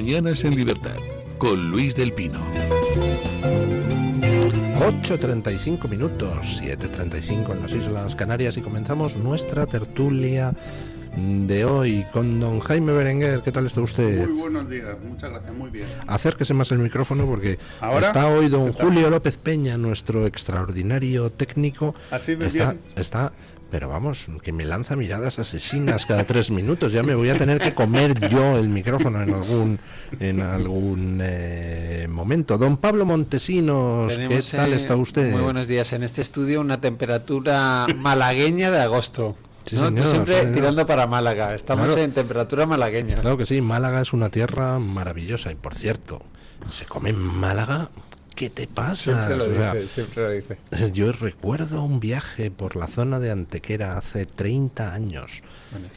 Mañanas en Libertad, con Luis del Pino. 8:35 minutos, 7:35 en las Islas Canarias, y comenzamos nuestra tertulia de hoy con don Jaime Berenguer. ¿Qué tal está usted? Muy buenos días, muchas gracias, muy bien. Acérquese más el micrófono porque ¿ahora? Está hoy don Julio López Peña, nuestro extraordinario técnico. ¿Así me bien? Está, pero vamos, que me lanza miradas asesinas cada 3 minutos. Ya me voy a tener que comer yo el micrófono en algún momento. Don Pablo Montesinos, ¿qué tal está usted? Muy buenos días. En este estudio una temperatura malagueña de agosto. Sí, ¿no? señor, Tú siempre señor. Tirando para Málaga. Estamos Claro. en temperatura malagueña. Claro que sí, Málaga es una tierra maravillosa. Y por cierto, ¿se come en Málaga? ¿Qué te pasa? Siempre lo dice. Yo recuerdo un viaje por la zona de Antequera hace 30 años,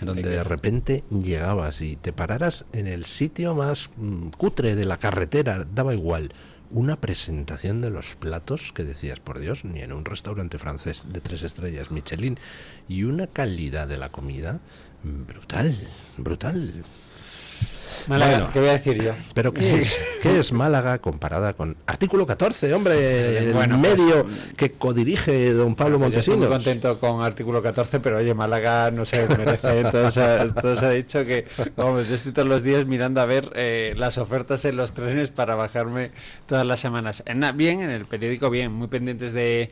donde de repente llegabas y te pararas en el sitio más cutre de la carretera, daba igual, una presentación de los platos que decías, por Dios, ni en un restaurante francés de 3 estrellas Michelin, y una calidad de la comida brutal, brutal. Málaga, Bueno, ¿qué voy a decir yo? Pero ¿qué es Málaga comparada con Artículo 14, hombre, el Bueno, medio que codirige don Pablo Pues yo estoy Montesinos? muy contento con Artículo 14, pero oye, Málaga no se merece. Entonces ha dicho que, vamos, yo estoy todos los días mirando a ver las ofertas en los trenes para bajarme todas las semanas. Bien, en el periódico, bien, muy pendientes de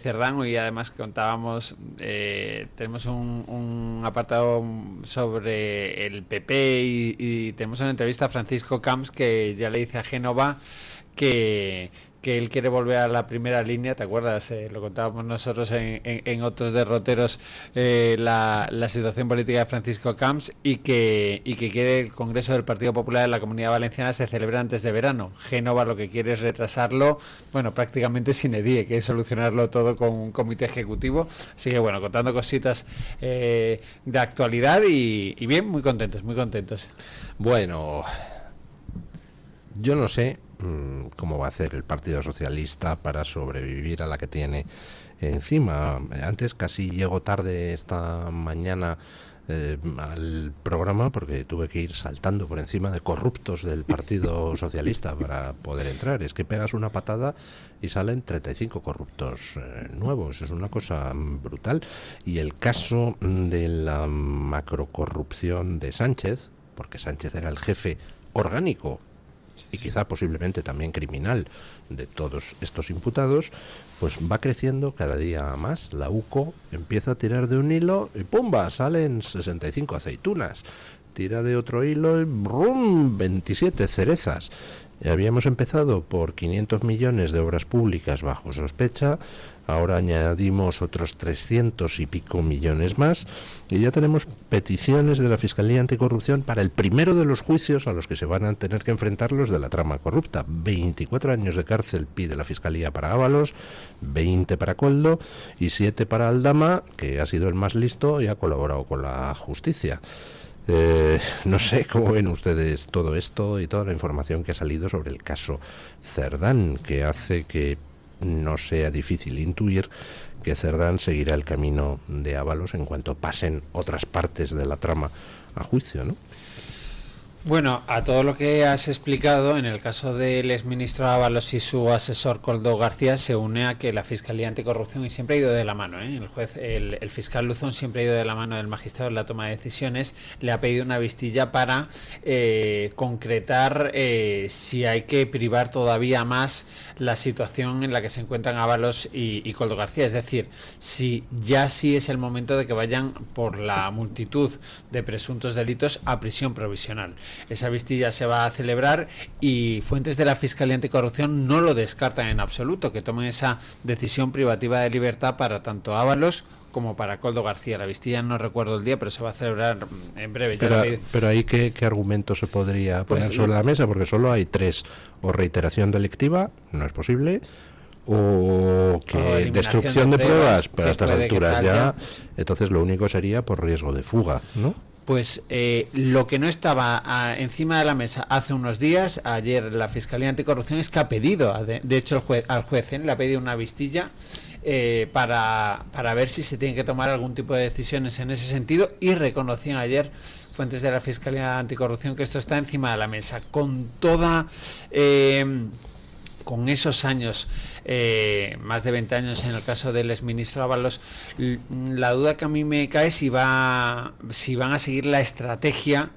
Cerdán, y además contábamos, tenemos un apartado sobre el PP y tenemos una entrevista a Francisco Camps, que ya le dice a Génova que él quiere volver a la primera línea. ¿Te acuerdas? Lo contábamos nosotros en otros derroteros, la situación política de Francisco Camps, y que quiere el Congreso del Partido Popular en la Comunidad Valenciana se celebre antes de verano. Génova lo que quiere es retrasarlo, bueno, prácticamente sine die, que es solucionarlo todo con un comité ejecutivo. Así que bueno, contando cositas de actualidad y bien, muy contentos, muy contentos. Bueno, yo no sé cómo va a hacer el Partido Socialista para sobrevivir a la que tiene encima. Antes casi llego tarde esta mañana al programa porque tuve que ir saltando por encima de corruptos del Partido Socialista para poder entrar. Es que pegas una patada y salen 35 corruptos nuevos. Es una cosa brutal. Y el caso de la macrocorrupción de Sánchez, porque Sánchez era el jefe orgánico y quizá posiblemente también criminal de todos estos imputados, pues va creciendo cada día más. La UCO empieza a tirar de un hilo y ¡pumba!, salen 65 aceitunas. Tira de otro hilo y ¡brum!, 27 cerezas. Habíamos empezado por 500 millones de obras públicas bajo sospecha, ahora añadimos otros 300 y pico millones más, y ya tenemos peticiones de la Fiscalía Anticorrupción para el primero de los juicios a los que se van a tener que enfrentar los de la trama corrupta. 24 años de cárcel pide la Fiscalía para Ábalos, 20 para Koldo y 7 para Aldama, que ha sido el más listo y ha colaborado con la justicia. No sé cómo ven ustedes todo esto y toda la información que ha salido sobre el caso Cerdán, que hace que no sea difícil intuir que Cerdán seguirá el camino de Ábalos en cuanto pasen otras partes de la trama a juicio, ¿no? Bueno, a todo lo que has explicado, en el caso del exministro Ábalos y su asesor Koldo García, se une a que la Fiscalía Anticorrupción, y siempre ha ido de la mano, el fiscal Luzón siempre ha ido de la mano del magistrado en la toma de decisiones, le ha pedido una vistilla para concretar si hay que privar todavía más la situación en la que se encuentran Ábalos y Koldo García, es decir, si ya sí es el momento de que vayan por la multitud de presuntos delitos a prisión provisional. Esa vistilla se va a celebrar y fuentes de la Fiscalía Anticorrupción no lo descartan en absoluto, que tomen esa decisión privativa de libertad para tanto Ábalos como para Koldo García. La vistilla no recuerdo el día, pero se va a celebrar en breve. Pero ahí ¿qué argumento se podría poner sobre la mesa? Porque solo hay 3: o reiteración delictiva, no es posible, o que destrucción de pruebas, pero a estas alturas ya, entonces lo único sería por riesgo de fuga, ¿no? Pues lo que no estaba encima de la mesa hace unos días, ayer la Fiscalía Anticorrupción, es que ha pedido, de hecho al juez le ha pedido una vistilla para ver si se tiene que tomar algún tipo de decisiones en ese sentido, y reconocían ayer fuentes de la Fiscalía Anticorrupción que esto está encima de la mesa, con toda... con esos años, más de 20 años en el caso del exministro Ábalos, la duda que a mí me cae si van a seguir la estrategia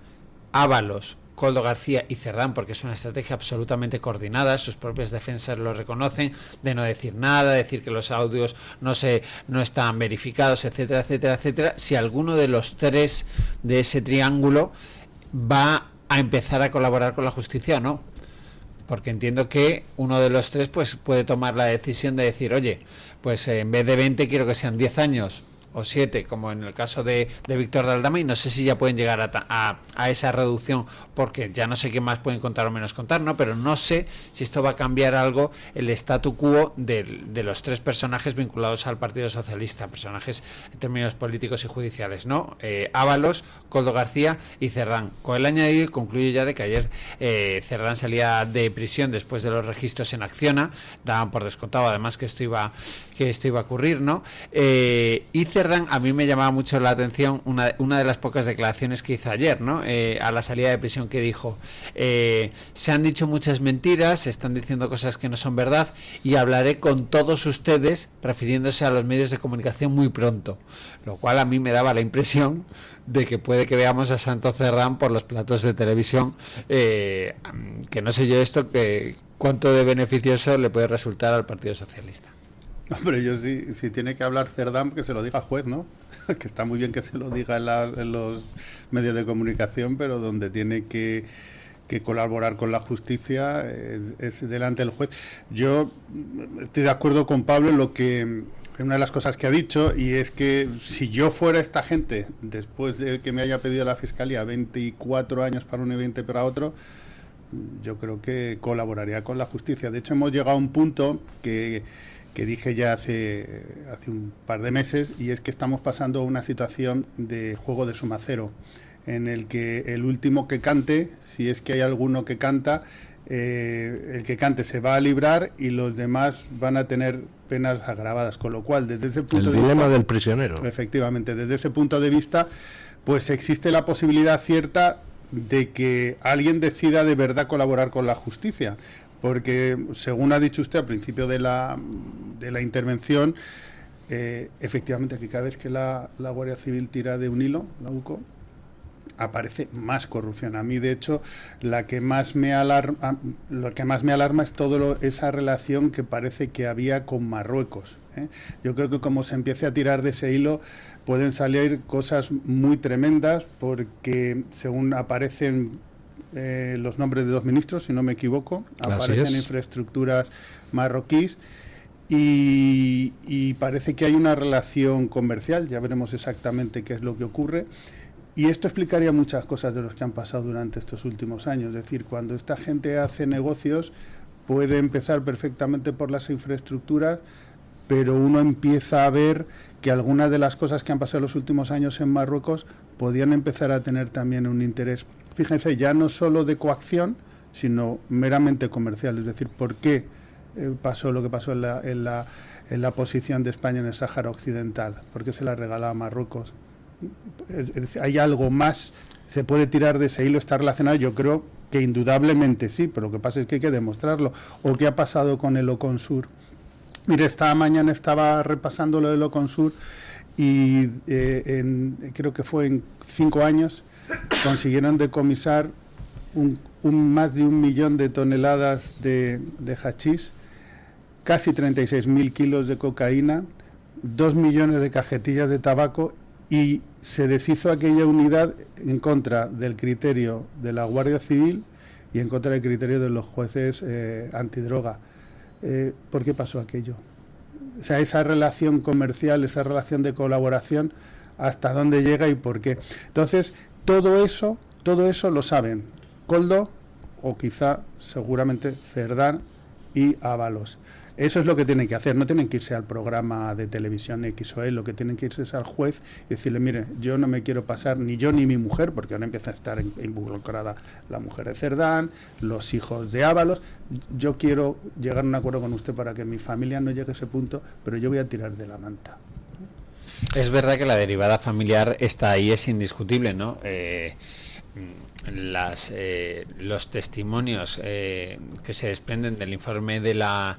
Ábalos, Koldo García y Cerdán, porque es una estrategia absolutamente coordinada, sus propias defensas lo reconocen, de no decir nada, decir que los audios no están verificados, etcétera, etcétera, etcétera. Si alguno de los tres de ese triángulo va a empezar a colaborar con la justicia o no. Porque entiendo que uno de los tres pues puede tomar la decisión de decir, oye, pues en vez de 20 quiero que sean 10 años o 7, como en el caso de Víctor de Aldama, y no sé si ya pueden llegar a esa reducción, porque ya no sé qué más pueden contar o menos contar, ¿no? Pero no sé si esto va a cambiar algo el statu quo de los tres personajes vinculados al Partido Socialista, personajes en términos políticos y judiciales, ¿no? Ábalos, Koldo García y Cerdán. Con el añadido, y concluyo ya, de que ayer Cerdán salía de prisión después de los registros en Acciona, daban por descontado además que esto iba a ocurrir, ¿no? Y Cerdán, a mí me llamaba mucho la atención una de las pocas declaraciones que hizo ayer, ¿no? A la salida de prisión, que dijo, se han dicho muchas mentiras, se están diciendo cosas que no son verdad, y hablaré con todos ustedes, refiriéndose a los medios de comunicación, muy pronto, lo cual a mí me daba la impresión de que puede que veamos a Santo Cerdán por los platos de televisión, que no sé yo esto, que cuánto de beneficioso le puede resultar al Partido Socialista. Hombre, yo si tiene que hablar Cerdán, que se lo diga al juez, ¿no? Que está muy bien que se lo diga en los medios de comunicación, pero donde tiene que colaborar con la justicia es delante del juez. Yo estoy de acuerdo con Pablo en una de las cosas que ha dicho, y es que si yo fuera esta gente, después de que me haya pedido la Fiscalía 24 años para uno y 20 para otro, yo creo que colaboraría con la justicia. De hecho, hemos llegado a un punto que dije ya hace un par de meses, y es que estamos pasando a una situación de juego de suma cero, en el que el último que cante, si es que hay alguno que canta, el que cante se va a librar y los demás van a tener penas agravadas, con lo cual desde ese punto de vista, el dilema del prisionero. Efectivamente, desde ese punto de vista, pues existe la posibilidad cierta de que alguien decida de verdad colaborar con la justicia, porque según ha dicho usted al principio de la intervención, efectivamente que cada vez que la Guardia Civil tira de un hilo, la UCO, aparece más corrupción. A mí, de hecho, lo que más me alarma es esa relación que parece que había con Marruecos, ¿eh? Yo creo que como se empiece a tirar de ese hilo, pueden salir cosas muy tremendas, porque según aparecen los nombres de 2 ministros, si no me equivoco, aparecen infraestructuras marroquíes, y parece que hay una relación comercial. Ya veremos exactamente qué es lo que ocurre. Y esto explicaría muchas cosas de los que han pasado durante estos últimos años. Es decir, cuando esta gente hace negocios, puede empezar perfectamente por las infraestructuras, pero uno empieza a ver que algunas de las cosas que han pasado en los últimos años en Marruecos podían empezar a tener también un interés, fíjense, ya no solo de coacción, sino meramente comercial. Es decir, ¿por qué pasó lo que pasó en la posición de España en el Sáhara Occidental? ¿Por qué se la regalaba a Marruecos? Es decir, ¿hay algo más? ¿Se puede tirar de ese hilo? ¿Está relacionado? Yo creo que indudablemente sí, pero lo que pasa es que hay que demostrarlo. ¿O qué ha pasado con el Oconsur? Mire, esta mañana estaba repasando lo del Oconsur, y creo que fue en 5 años consiguieron decomisar más de 1 millón de toneladas de hachís, casi 36.000 kilos de cocaína, 2 millones de cajetillas de tabaco, y se deshizo aquella unidad en contra del criterio de la Guardia Civil y en contra del criterio de los jueces antidroga. ¿Por qué pasó aquello? O sea, esa relación comercial, esa relación de colaboración, ¿hasta dónde llega y por qué? Entonces, todo eso lo saben Koldo, o quizá, seguramente, Cerdán y Ábalos. Eso es lo que tienen que hacer, no tienen que irse al programa de televisión X o Y, lo que tienen que irse es al juez y decirle, mire, yo no me quiero pasar, ni yo ni mi mujer, porque ahora empieza a estar involucrada la mujer de Cerdán, los hijos de Ábalos, yo quiero llegar a un acuerdo con usted para que mi familia no llegue a ese punto, pero yo voy a tirar de la manta. Es verdad que la derivada familiar está ahí, es indiscutible, ¿no? Los testimonios que se desprenden del informe de la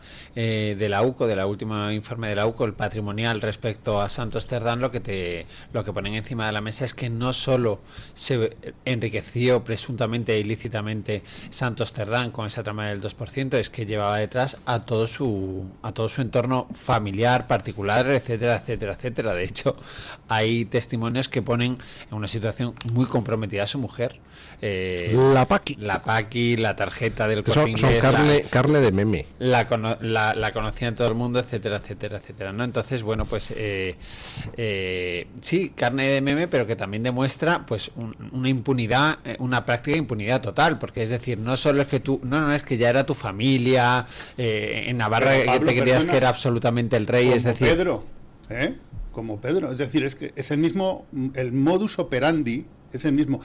UCO, del último informe de la UCO, el patrimonial respecto a Santos Cerdán, lo que ponen encima de la mesa es que no solo se enriqueció presuntamente e ilícitamente Santos Cerdán con esa trama del 2%, es que llevaba detrás a todo su entorno familiar, particular, etcétera, etcétera, etcétera. De hecho, hay testimonios que ponen en una situación muy comprometida a su mujer. La Paqui, la tarjeta del Corte son Inglés, carne de meme. La conocía todo el mundo, etcétera, etcétera, etcétera, ¿no? Entonces, bueno, pues sí, carne de meme, pero que también demuestra pues una impunidad, una práctica de impunidad total, porque es decir, no solo es que tú, no, es que ya era tu familia, en Navarra, pero, Pablo, que te creías que era absolutamente el rey, es decir... Como Pedro, es decir, es que es el mismo, el modus operandi es el mismo.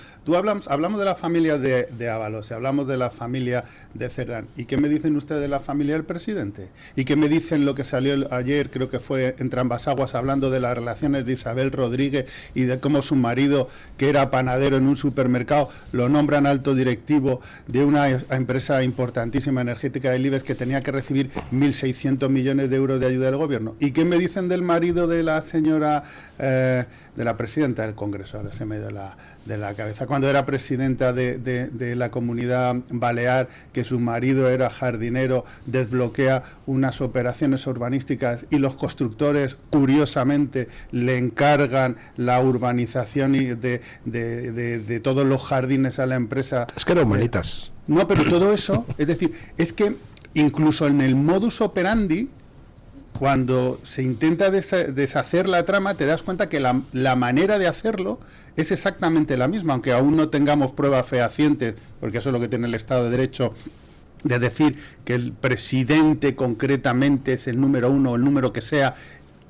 Hablamos de la familia de Ábalos, hablamos de la familia de Cerdán. ¿Y qué me dicen ustedes de la familia del presidente? ¿Y qué me dicen lo que salió ayer, creo que fue entre ambas aguas, hablando de las relaciones de Isabel Rodríguez y de cómo su marido, que era panadero en un supermercado, lo nombran alto directivo de una empresa importantísima energética del IBEX que tenía que recibir 1.600 millones de euros de ayuda del gobierno? ¿Y qué me dicen del marido de la señora, de la presidenta del Congreso? Ahora se me dio de la cabeza, cuando era presidenta de la Comunidad Balear, que su marido era jardinero, desbloquea unas operaciones urbanísticas y los constructores, curiosamente, le encargan la urbanización de todos los jardines a la empresa. Es que eran humanitas. No, pero todo eso, es decir, es que incluso en el modus operandi, cuando se intenta deshacer la trama, te das cuenta que la manera de hacerlo es exactamente la misma, aunque aún no tengamos pruebas fehacientes, porque eso es lo que tiene el Estado de Derecho, de decir que el presidente concretamente es el número uno o el número que sea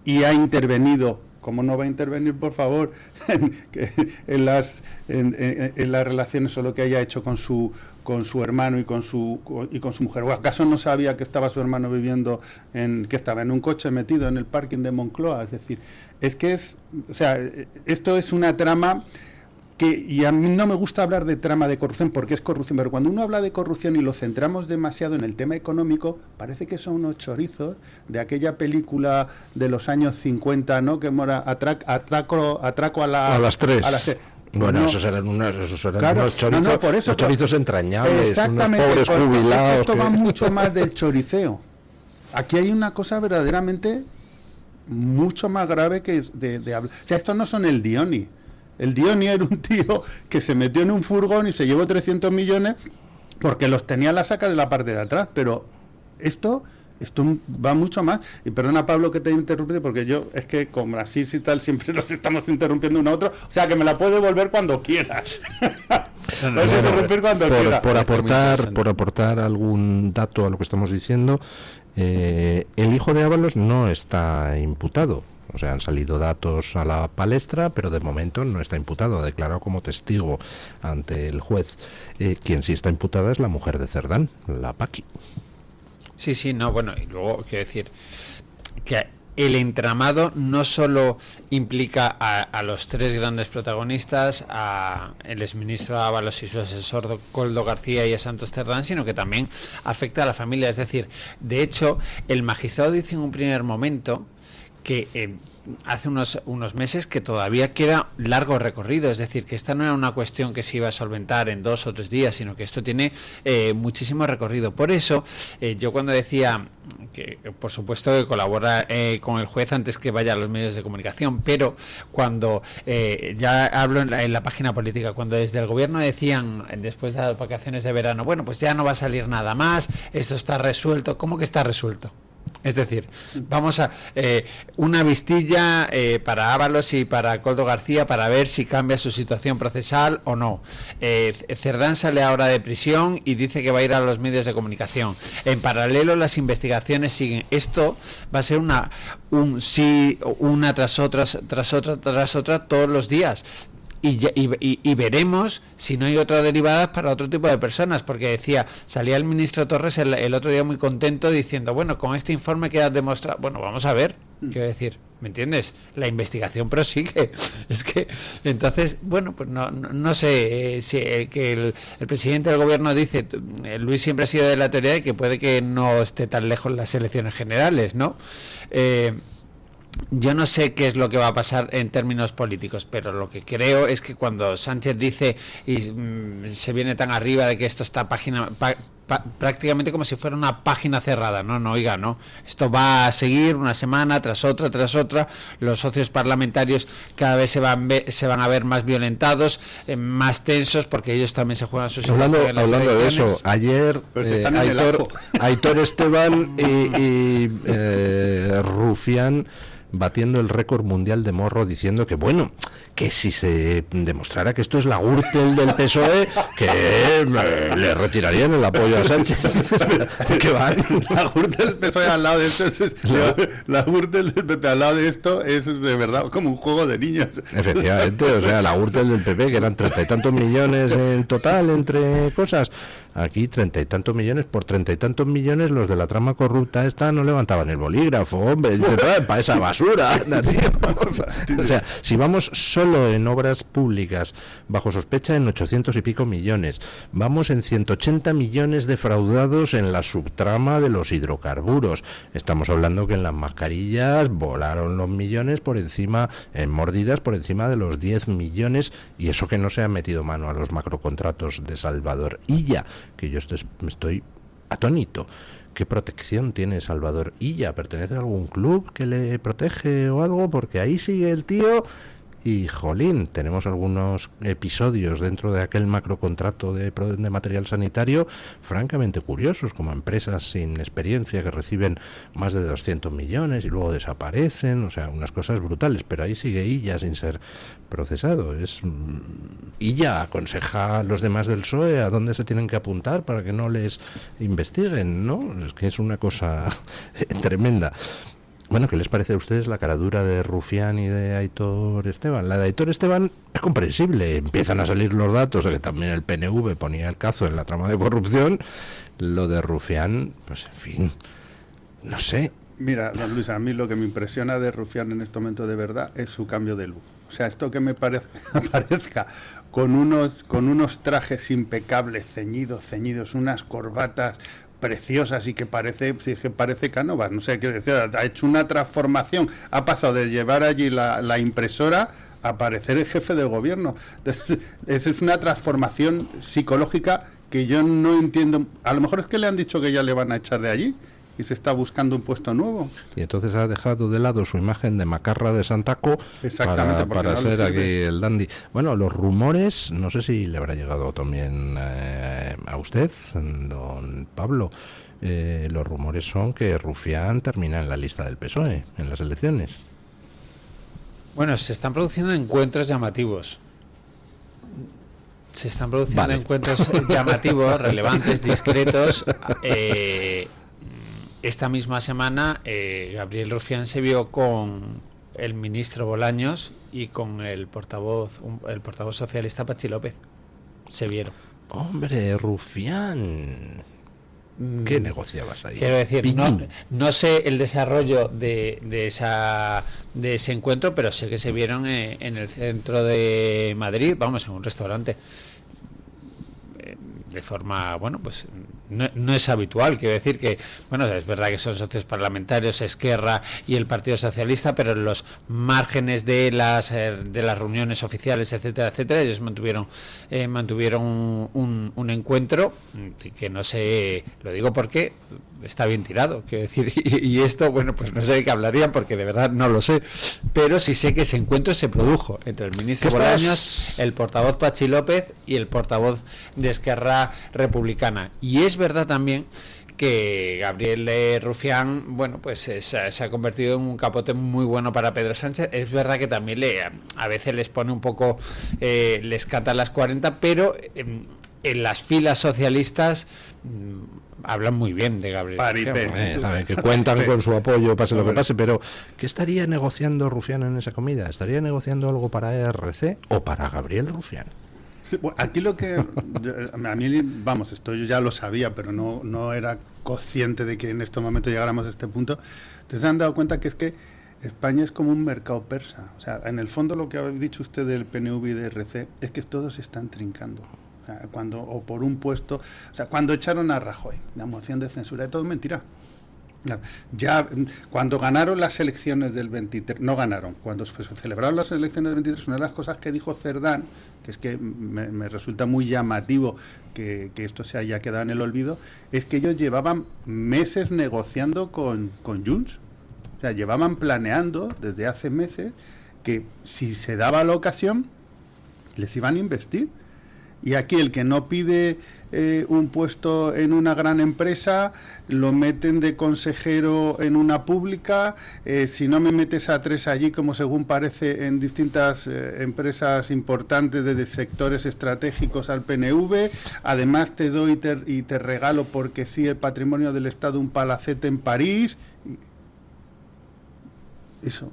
y ha intervenido. ¿Cómo no va a intervenir, por favor, en las relaciones o lo que haya hecho con su hermano y con su mujer? ¿O acaso no sabía que estaba su hermano viviendo que estaba en un coche metido en el parking de Moncloa? Es decir, esto es una trama y a mí no me gusta hablar de trama de corrupción porque es corrupción, pero cuando uno habla de corrupción y lo centramos demasiado en el tema económico, parece que son unos chorizos de aquella película de los años 50, ¿no? Que mora atraco a las 3. Bueno, no, esos eran unos chorizos, por eso, chorizos entrañables, exactamente, unos pobres jubilados. Es que esto va mucho más del choriceo. Aquí hay una cosa verdaderamente mucho más grave que de hablar. O sea, estos no son el Dioni. El Dioni era un tío que se metió en un furgón y se llevó 300 millones porque los tenía en la saca de la parte de atrás, pero esto va mucho más. Y perdona, Pablo, que te interrumpe, porque yo, es que con Brasil y tal, siempre nos estamos interrumpiendo uno a otro, o sea, que me la puedes volver cuando quieras. Por aportar algún dato a lo que estamos diciendo, el hijo de Ábalos no está imputado. O sea, han salido datos a la palestra, pero de momento no está imputado, ha declarado como testigo ante el juez. Quien sí está imputada es la mujer de Cerdán, la Paqui. Sí, no, bueno, y luego quiero decir que el entramado no solo implica a los tres grandes protagonistas, a el exministro Ábalos y su asesor Koldo García y a Santos Cerdán, sino que también afecta a la familia. Es decir, de hecho, el magistrado dice en un primer momento que hace unos meses que todavía queda largo recorrido, es decir, que esta no era una cuestión que se iba a solventar en 2 o 3 días, sino que esto tiene muchísimo recorrido. Por eso, yo cuando decía que, por supuesto, que colabora con el juez antes que vaya a los medios de comunicación, pero cuando ya hablo en la página política, cuando desde el gobierno decían, después de las vacaciones de verano, bueno, pues ya no va a salir nada más, esto está resuelto. ¿Cómo que está resuelto? Es decir, vamos a una vistilla para Ábalos y para Koldo García para ver si cambia su situación procesal o no. Cerdán sale ahora de prisión y dice que va a ir a los medios de comunicación. En paralelo las investigaciones siguen. Esto va a ser una tras otra todos los días. Y veremos si no hay otra derivada para otro tipo de personas, porque salía el ministro Torres el otro día muy contento diciendo, bueno, con este informe queda demostrado. Bueno, vamos a ver, quiero decir, ¿me entiendes? La investigación prosigue. Es que, entonces, bueno, pues no sé si que el presidente del gobierno dice, Luis siempre ha sido de la teoría de que puede que no esté tan lejos las elecciones generales, ¿no? Yo no sé qué es lo que va a pasar en términos políticos, pero lo que creo es que cuando Sánchez dice y se viene tan arriba de que esto está prácticamente como si fuera una página cerrada, no, esto va a seguir una semana tras otra, los socios parlamentarios cada vez se van a ver más violentados, más tensos, porque ellos también se juegan sus hablando de eso, ayer Aitor Esteban y Rufián batiendo el récord mundial de morro, diciendo que bueno, que si se demostrara que esto es la Gürtel del PSOE, que le retirarían el apoyo a Sánchez. ¿Qué va? La Gürtel del PSOE al lado de esto la Gürtel del PP al lado de esto es de verdad como un juego de niños. Efectivamente, o sea, la Gürtel del PP, que eran 30 y tantos millones en total entre cosas, aquí 30 y tantos millones, por 30 y tantos millones los de la trama corrupta esta no levantaban el bolígrafo, hombre, para esa basura, anda, tío. O sea, si vamos solo en obras públicas bajo sospecha en 800 y pico millones, vamos en 180 millones defraudados en la subtrama de los hidrocarburos. Estamos hablando que en las mascarillas volaron los millones por encima, en mordidas por encima de los 10 millones, y eso que no se ha metido mano a los macrocontratos de Salvador Illa, que yo estoy atónito. ¿Qué protección tiene Salvador Illa? ¿Pertenece a algún club que le protege o algo? Porque ahí sigue el tío. Y jolín, tenemos algunos episodios dentro de aquel macrocontrato de material sanitario francamente curiosos, como empresas sin experiencia que reciben más de 200 millones y luego desaparecen, o sea, unas cosas brutales, pero ahí sigue Illa sin ser procesado. Illa aconseja a los demás del PSOE a dónde se tienen que apuntar para que no les investiguen, ¿no? Es que es una cosa tremenda. Bueno, ¿qué les parece a ustedes la caradura de Rufián y de Aitor Esteban? La de Aitor Esteban es comprensible, empiezan a salir los datos de que también el PNV ponía el cazo en la trama de corrupción. Lo de Rufián, pues en fin, no sé. Mira, don Luis, a mí lo que me impresiona de Rufián en este momento de verdad es su cambio de look. O sea, esto que me aparezca con unos trajes impecables, ceñidos, unas corbatas preciosas y que parece Cánovas, no sé qué decir, ha hecho una transformación, ha pasado de llevar allí la impresora a parecer el jefe del gobierno. Esa es una transformación psicológica que yo no entiendo. A lo mejor es que le han dicho que ya le van a echar de allí y se está buscando un puesto nuevo. Y entonces ha dejado de lado su imagen de macarra de Santaco para no ser aquí el dandy. Bueno, los rumores, no sé si le habrá llegado también a usted, don Pablo, los rumores son que Rufián termina en la lista del PSOE en las elecciones. Bueno, se están produciendo encuentros llamativos. Encuentros llamativos, relevantes, discretos. Esta misma semana Gabriel Rufián se vio con el ministro Bolaños y con el portavoz socialista Pachi López. Se vieron. Hombre, Rufián. ¿Qué negociabas ahí? Quiero decir, no sé el desarrollo de ese encuentro, pero sé que se vieron en el centro de Madrid, vamos, en un restaurante. De forma, bueno, pues no es habitual, quiero decir que, bueno, es verdad que son socios parlamentarios Esquerra y el Partido Socialista, pero en los márgenes de las reuniones oficiales, etcétera, ellos mantuvieron un encuentro que no sé, lo digo porque está bien tirado, quiero decir, y esto, bueno, pues no sé de qué hablarían porque de verdad no lo sé, pero sí sé que ese encuentro se produjo entre el ministro Bolaños, el portavoz Pachi López y el portavoz de Esquerra Republicana. Y es verdad también que Gabriel Rufián, bueno, pues se ha convertido en un capote muy bueno para Pedro Sánchez. Es verdad que también a veces les pone un poco, les canta las 40, pero en las filas socialistas hablan muy bien de Gabriel Rufián. Saben que cuentan con su apoyo, pase lo que pase, pero ¿qué estaría negociando Rufián en esa comida? ¿Estaría negociando algo para ERC o para Gabriel Rufián? Sí, bueno, aquí lo que a mí, vamos, esto yo ya lo sabía, pero no era consciente de que en este momento llegáramos a este punto. ¿Te han dado cuenta que es que España es como un mercado persa? O sea, en el fondo lo que ha dicho usted del PNV y de ERC es que todos se están trincando. O sea, o por un puesto, o sea, cuando echaron a Rajoy, la moción de censura, todo es mentira. Ya cuando ganaron las elecciones del 23, no ganaron, cuando se celebraron las elecciones del 23, una de las cosas que dijo Cerdán, que es que me resulta muy llamativo que esto se haya quedado en el olvido, es que ellos llevaban meses negociando con Junts. O sea, llevaban planeando desde hace meses que si se daba la ocasión les iban a investir. Y aquí el que no pide un puesto en una gran empresa, lo meten de consejero en una pública. Si no me metes a 3 allí, como según parece en distintas empresas importantes de sectores estratégicos al PNV, además te doy y te regalo porque sí el patrimonio del Estado un palacete en París. Eso,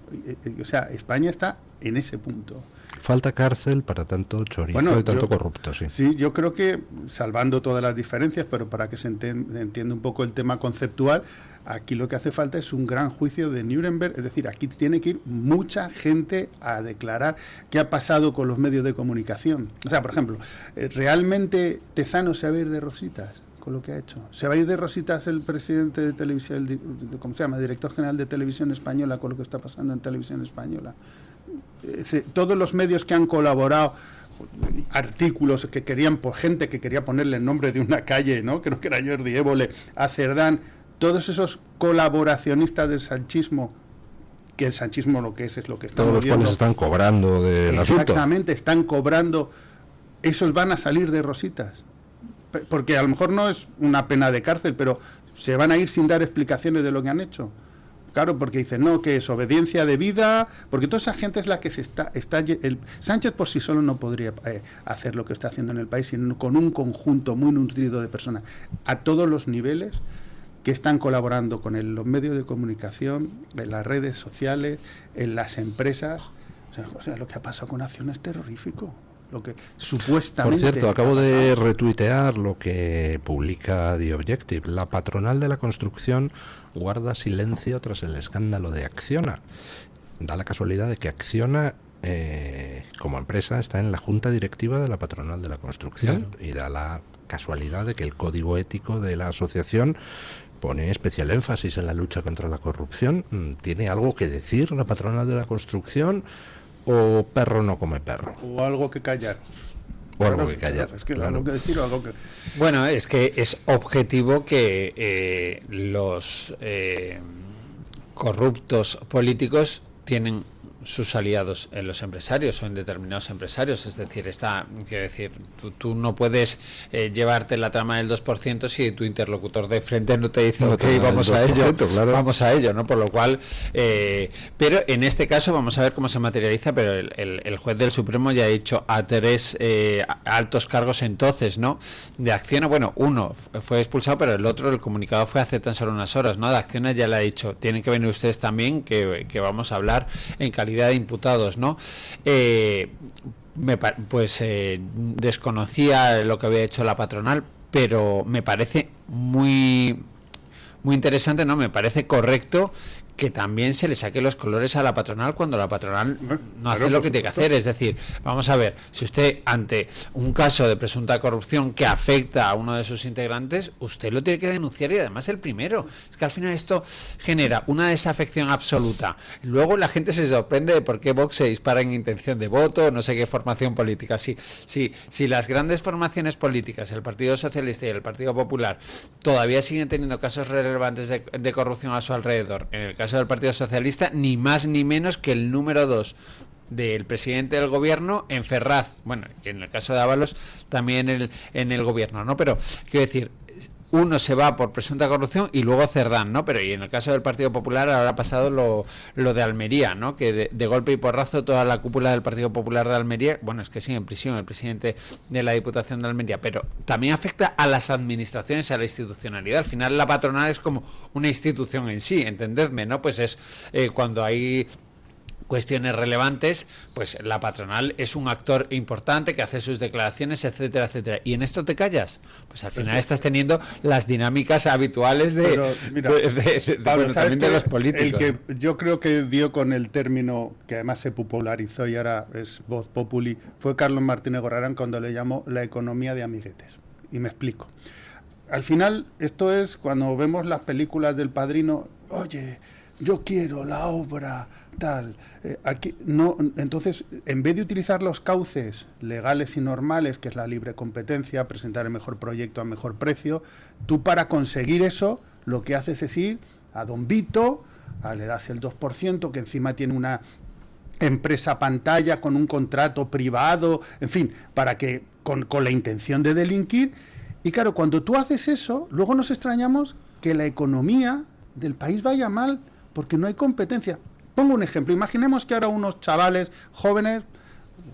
o sea, España está en ese punto. Falta cárcel para tanto chorizo y tanto corrupto, sí. Sí, yo creo que, salvando todas las diferencias, pero para que se entienda un poco el tema conceptual, aquí lo que hace falta es un gran juicio de Nuremberg, es decir, aquí tiene que ir mucha gente a declarar qué ha pasado con los medios de comunicación. O sea, por ejemplo, ¿realmente Tezano se va a ir de rositas con lo que ha hecho? ¿Se va a ir de rositas el presidente de televisión, ¿cómo se llama?, director general de Televisión Española, con lo que está pasando en Televisión Española? Todos los medios que han colaborado, artículos que querían, por gente que quería ponerle el nombre de una calle, ¿no?, creo que era Jordi Évole, a Cerdán, todos esos colaboracionistas del sanchismo, que el sanchismo lo que es lo que están todos los cuales están cobrando del asunto. Exactamente, están cobrando, esos van a salir de rositas, porque a lo mejor no es una pena de cárcel, pero se van a ir sin dar explicaciones de lo que han hecho. Claro, porque dicen, no, que es obediencia debida, porque toda esa gente es la que se está Sánchez por sí solo no podría hacer lo que está haciendo en el país, sino con un conjunto muy nutrido de personas a todos los niveles que están colaborando con los medios de comunicación, en las redes sociales, en las empresas. O sea, lo que ha pasado con Acción es terrorífico. Lo que supuestamente... Por cierto, acabo de retuitear lo que publica The Objective. La patronal de la construcción guarda silencio tras el escándalo de Acciona. Da la casualidad de que Acciona, como empresa, está en la junta directiva de la patronal de la construcción. Claro. Y da la casualidad de que el código ético de la asociación pone especial énfasis en la lucha contra la corrupción. ¿Tiene algo que decir la patronal de la construcción? ¿O perro no come perro? O algo que callar. O algo que callar. Es que algo que decir o algo que... Bueno, es que es objetivo que los corruptos políticos tienen sus aliados en los empresarios o en determinados empresarios, es decir, quiero decir, tú no puedes llevarte la trama del 2% si tu interlocutor de frente no te dice, ok, vamos a ello, claro. Vamos a ello, ¿no? Por lo cual, pero en este caso vamos a ver cómo se materializa, pero el juez del Supremo ya ha dicho a 3 altos cargos entonces, ¿no? De Acciona, bueno, uno fue expulsado, pero el otro, el comunicado fue hace tan solo unas horas, ¿no? De Acciona ya le ha dicho, tienen que venir ustedes también, que vamos a hablar en calidad de imputados, ¿no? Desconocía lo que había hecho la patronal, pero me parece muy interesante, ¿no? Me parece correcto que también se le saque los colores a la patronal cuando la patronal no hace lo que tiene que hacer. Es decir, vamos a ver, si usted ante un caso de presunta corrupción que afecta a uno de sus integrantes, usted lo tiene que denunciar, y además el primero. Es que al final esto genera una desafección absoluta. Luego la gente se sorprende de por qué Vox se dispara en intención de voto, no sé qué formación política. Si las grandes formaciones políticas, el Partido Socialista y el Partido Popular, todavía siguen teniendo casos relevantes de corrupción a su alrededor, en el caso del Partido Socialista, ni más ni menos que el número 2 del presidente del gobierno en Ferraz, bueno, y en el caso de Ábalos también en el gobierno, ¿no? Pero quiero decir, uno se va por presunta corrupción y luego Cerdán, ¿no? Pero y en el caso del Partido Popular ahora ha pasado lo de Almería, ¿no? Que de golpe y porrazo toda la cúpula del Partido Popular de Almería, bueno, es que sigue en prisión el presidente de la Diputación de Almería, pero también afecta a las administraciones, a la institucionalidad. Al final la patronal es como una institución en sí, entendedme, ¿no? Pues es cuando hay cuestiones relevantes, pues la patronal es un actor importante que hace sus declaraciones, etcétera, etcétera. Y en esto te callas, pues al final estás teniendo las dinámicas habituales de Pablo, también de los políticos. El que yo creo que dio con el término que además se popularizó y ahora es voz populi, fue Carlos Martínez Gorrarán cuando le llamó la economía de amiguetes. Y me explico. Al final, esto es cuando vemos las películas del Padrino, oye, yo quiero la obra tal, aquí no. Entonces, en vez de utilizar los cauces legales y normales, que es la libre competencia, presentar el mejor proyecto a mejor precio, tú para conseguir eso lo que haces es ir a Don Vito, le das el 2%, que encima tiene una empresa pantalla con un contrato privado, en fin, para que con la intención de delinquir. Y claro, cuando tú haces eso, luego nos extrañamos que la economía del país vaya mal, porque no hay competencia. Pongo un ejemplo. Imaginemos que ahora unos chavales jóvenes,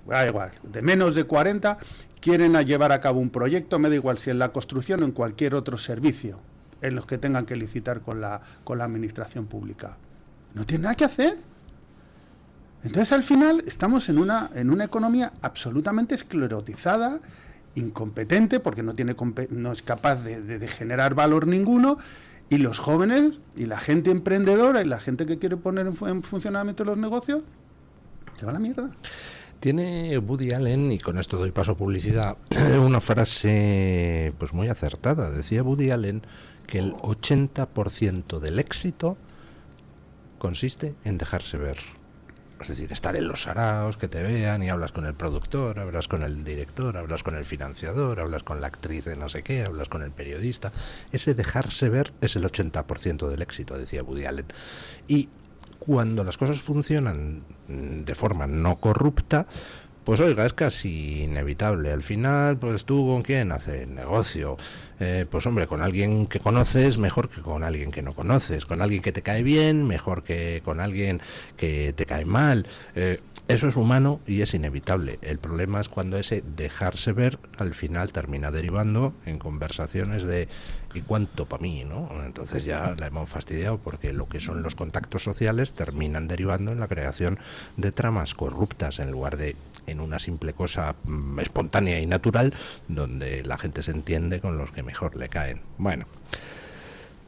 da igual, de menos de 40, quieren llevar a cabo un proyecto, me da igual si en la construcción o en cualquier otro servicio, en los que tengan que licitar con la administración pública. No tienen nada que hacer. Entonces, al final, estamos en una economía absolutamente esclerotizada, incompetente, porque no es capaz de generar valor ninguno. Y los jóvenes y la gente emprendedora y la gente que quiere poner en funcionamiento los negocios, se va a la mierda. Tiene Woody Allen, y con esto doy paso a publicidad, una frase pues muy acertada. Decía Woody Allen que el 80% del éxito consiste en dejarse ver. Es decir, estar en los saraos, que te vean y hablas con el productor, hablas con el director, hablas con el financiador, hablas con la actriz de no sé qué, hablas con el periodista. Ese dejarse ver es el 80% del éxito, decía Woody Allen. Y cuando las cosas funcionan de forma no corrupta, pues oiga, es casi inevitable. Al final, pues tú con quién haces negocio. Pues hombre, con alguien que conoces mejor que con alguien que no conoces, con alguien que te cae bien mejor que con alguien que te cae mal. Eso es humano y es inevitable. El problema es cuando ese dejarse ver al final termina derivando en conversaciones de ¿y cuánto para mí?, ¿no? Entonces ya la hemos fastidiado, porque lo que son los contactos sociales terminan derivando en la creación de tramas corruptas en lugar de en una simple cosa espontánea y natural donde la gente se entiende con los que mejor le caen. Bueno,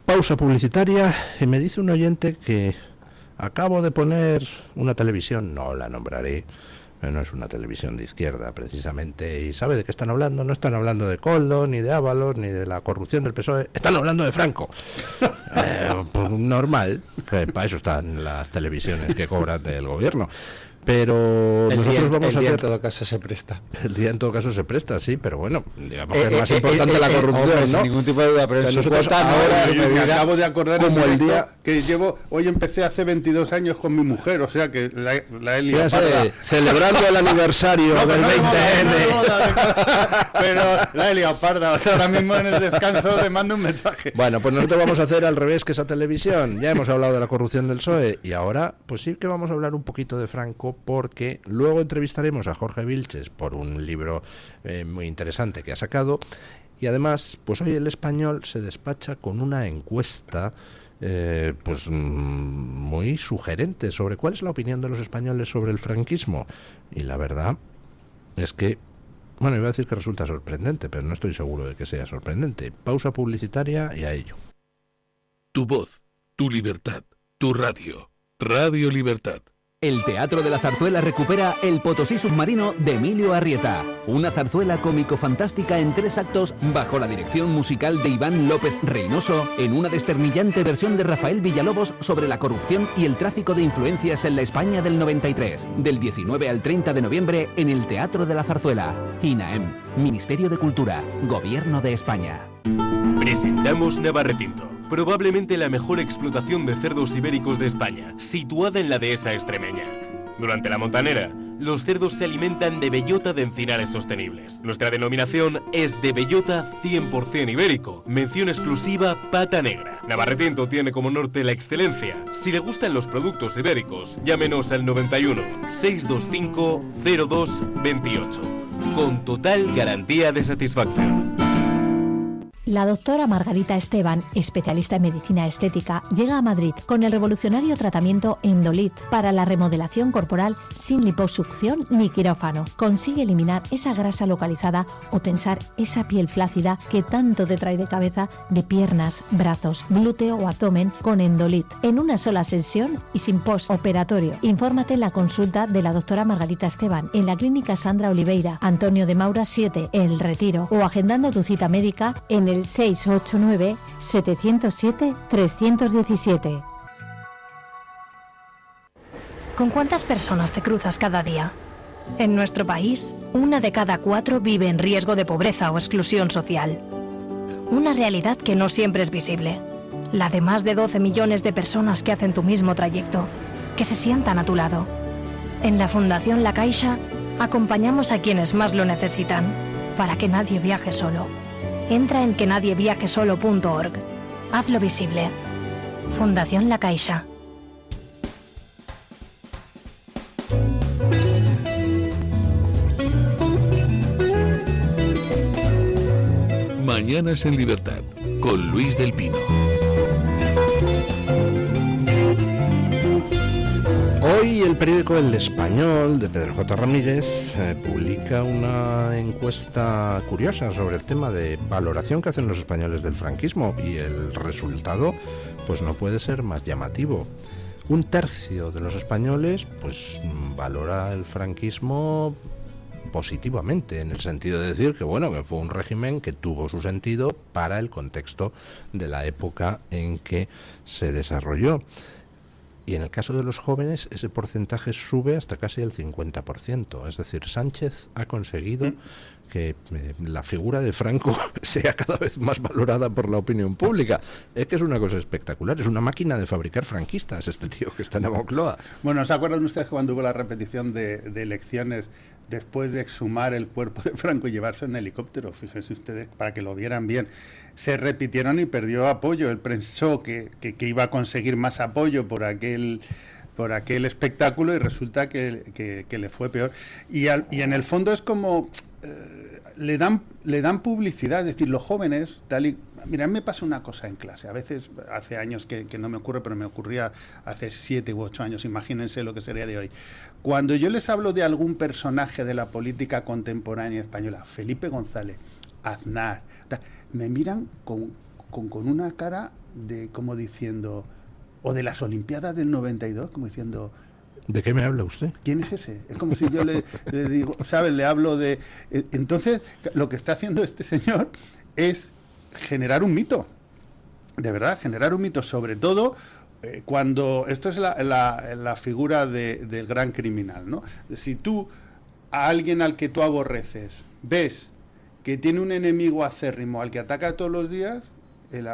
pausa publicitaria, y me dice un oyente que acabo de poner una televisión, no la nombraré, no es una televisión de izquierda precisamente, y ¿sabe de qué están hablando? No están hablando de Koldo, ni de Ábalos, ni de la corrupción del PSOE, están hablando de Franco. Pues normal, que para eso están las televisiones que cobran del gobierno. Pero nosotros vamos a hacer... en todo caso se presta. El día en todo caso se presta, sí, pero bueno, digamos que es más importante la corrupción, ¿no? Sin ningún tipo de duda, pero nosotros ahora me acabo de acordar como el día que llevo, hoy empecé hace 22 años con mi mujer, o sea que la he liado parda. Celebrando el aniversario del 20N. Pero la he liado parda, ahora mismo en el descanso le mando un mensaje. Bueno, pues nosotros vamos a hacer al revés que esa televisión. Ya hemos hablado de la corrupción del PSOE y ahora pues sí que vamos a hablar un poquito de Franco, porque luego entrevistaremos a Jorge Vilches por un libro muy interesante que ha sacado, y además pues hoy El Español se despacha con una encuesta pues muy sugerente sobre cuál es la opinión de los españoles sobre el franquismo, y la verdad es que, bueno, iba a decir que resulta sorprendente, pero no estoy seguro de que sea sorprendente. Pausa publicitaria y a ello. Tu voz, tu libertad, tu radio. Radio Libertad. El Teatro de la Zarzuela recupera El Potosí Submarino de Emilio Arrieta, una zarzuela cómico-fantástica en 3 actos bajo la dirección musical de Iván López Reynoso, en una desternillante versión de Rafael Villalobos sobre la corrupción y el tráfico de influencias en la España del 93, del 19 al 30 de noviembre en el Teatro de la Zarzuela. INAEM, Ministerio de Cultura, Gobierno de España. Presentamos Navarretinto, probablemente la mejor explotación de cerdos ibéricos de España, situada en la dehesa extremeña. Durante la montanera, los cerdos se alimentan de bellota de encinares sostenibles. Nuestra denominación es de bellota 100% ibérico. Mención exclusiva Pata Negra. Navarretinto tiene como norte la excelencia. Si le gustan los productos ibéricos, llámenos al 91 625 02 28. Con total garantía de satisfacción. La doctora Margarita Esteban, especialista en medicina estética, llega a Madrid con el revolucionario tratamiento Endolit para la remodelación corporal sin liposucción ni quirófano. Consigue eliminar esa grasa localizada o tensar esa piel flácida que tanto te trae de cabeza, de piernas, brazos, glúteo o abdomen con Endolit. En una sola sesión y sin postoperatorio. Infórmate en la consulta de la doctora Margarita Esteban en la Clínica Sandra Oliveira, Antonio de Maura 7, El Retiro, o agendando tu cita médica en el 689-707-317. ¿Con cuántas personas te cruzas cada día? En nuestro país, 1 de cada 4 vive en riesgo de pobreza o exclusión social. Una realidad que no siempre es visible. La de más de 12 millones de personas que hacen tu mismo trayecto, que se sientan a tu lado. En la Fundación La Caixa, acompañamos a quienes más lo necesitan, para que nadie viaje solo. Entra en quenadieviajesolo.org. Hazlo visible. Fundación La Caixa. Mañanas en Libertad, con Luis del Pino. Hoy el periódico El Español de Pedro J. Ramírez publica una encuesta curiosa sobre el tema de valoración que hacen los españoles del franquismo, y el resultado pues no puede ser más llamativo. 1/3 de los españoles pues valora el franquismo positivamente, en el sentido de decir que bueno, que fue un régimen que tuvo su sentido para el contexto de la época en que se desarrolló. Y en el caso de los jóvenes, ese porcentaje sube hasta casi el 50%. Es decir, Sánchez ha conseguido que la figura de Franco sea cada vez más valorada por la opinión pública. Es que es una cosa espectacular. Es una máquina de fabricar franquistas este tío que está en la Moncloa. Bueno, ¿se acuerdan ustedes cuando hubo la repetición de elecciones después de exhumar el cuerpo de Franco y llevarse en helicóptero? Fíjense ustedes, para que lo vieran bien. Se repitieron y perdió apoyo. Él pensó que iba a conseguir más apoyo por aquel espectáculo, y resulta que le fue peor. Y en el fondo es como le dan publicidad. Es decir, los jóvenes, mira, a mí me pasa una cosa en clase. A veces, hace años que no me ocurre, pero me ocurría hace 7 u 8 años. Imagínense lo que sería de hoy. Cuando yo les hablo de algún personaje de la política contemporánea española, Felipe González, Aznar, me miran con una cara de como diciendo, o de las Olimpiadas del 92, como diciendo, ¿de qué me habla usted? ¿quién es ese? Es como si yo le digo, ¿sabes? Le hablo de... Entonces, lo que está haciendo este señor es generar un mito. De verdad, generar un mito, sobre todo cuando... Esto es la figura del gran criminal, ¿no? Si tú, a alguien al que tú aborreces, ves que tiene un enemigo acérrimo al que ataca todos los días, el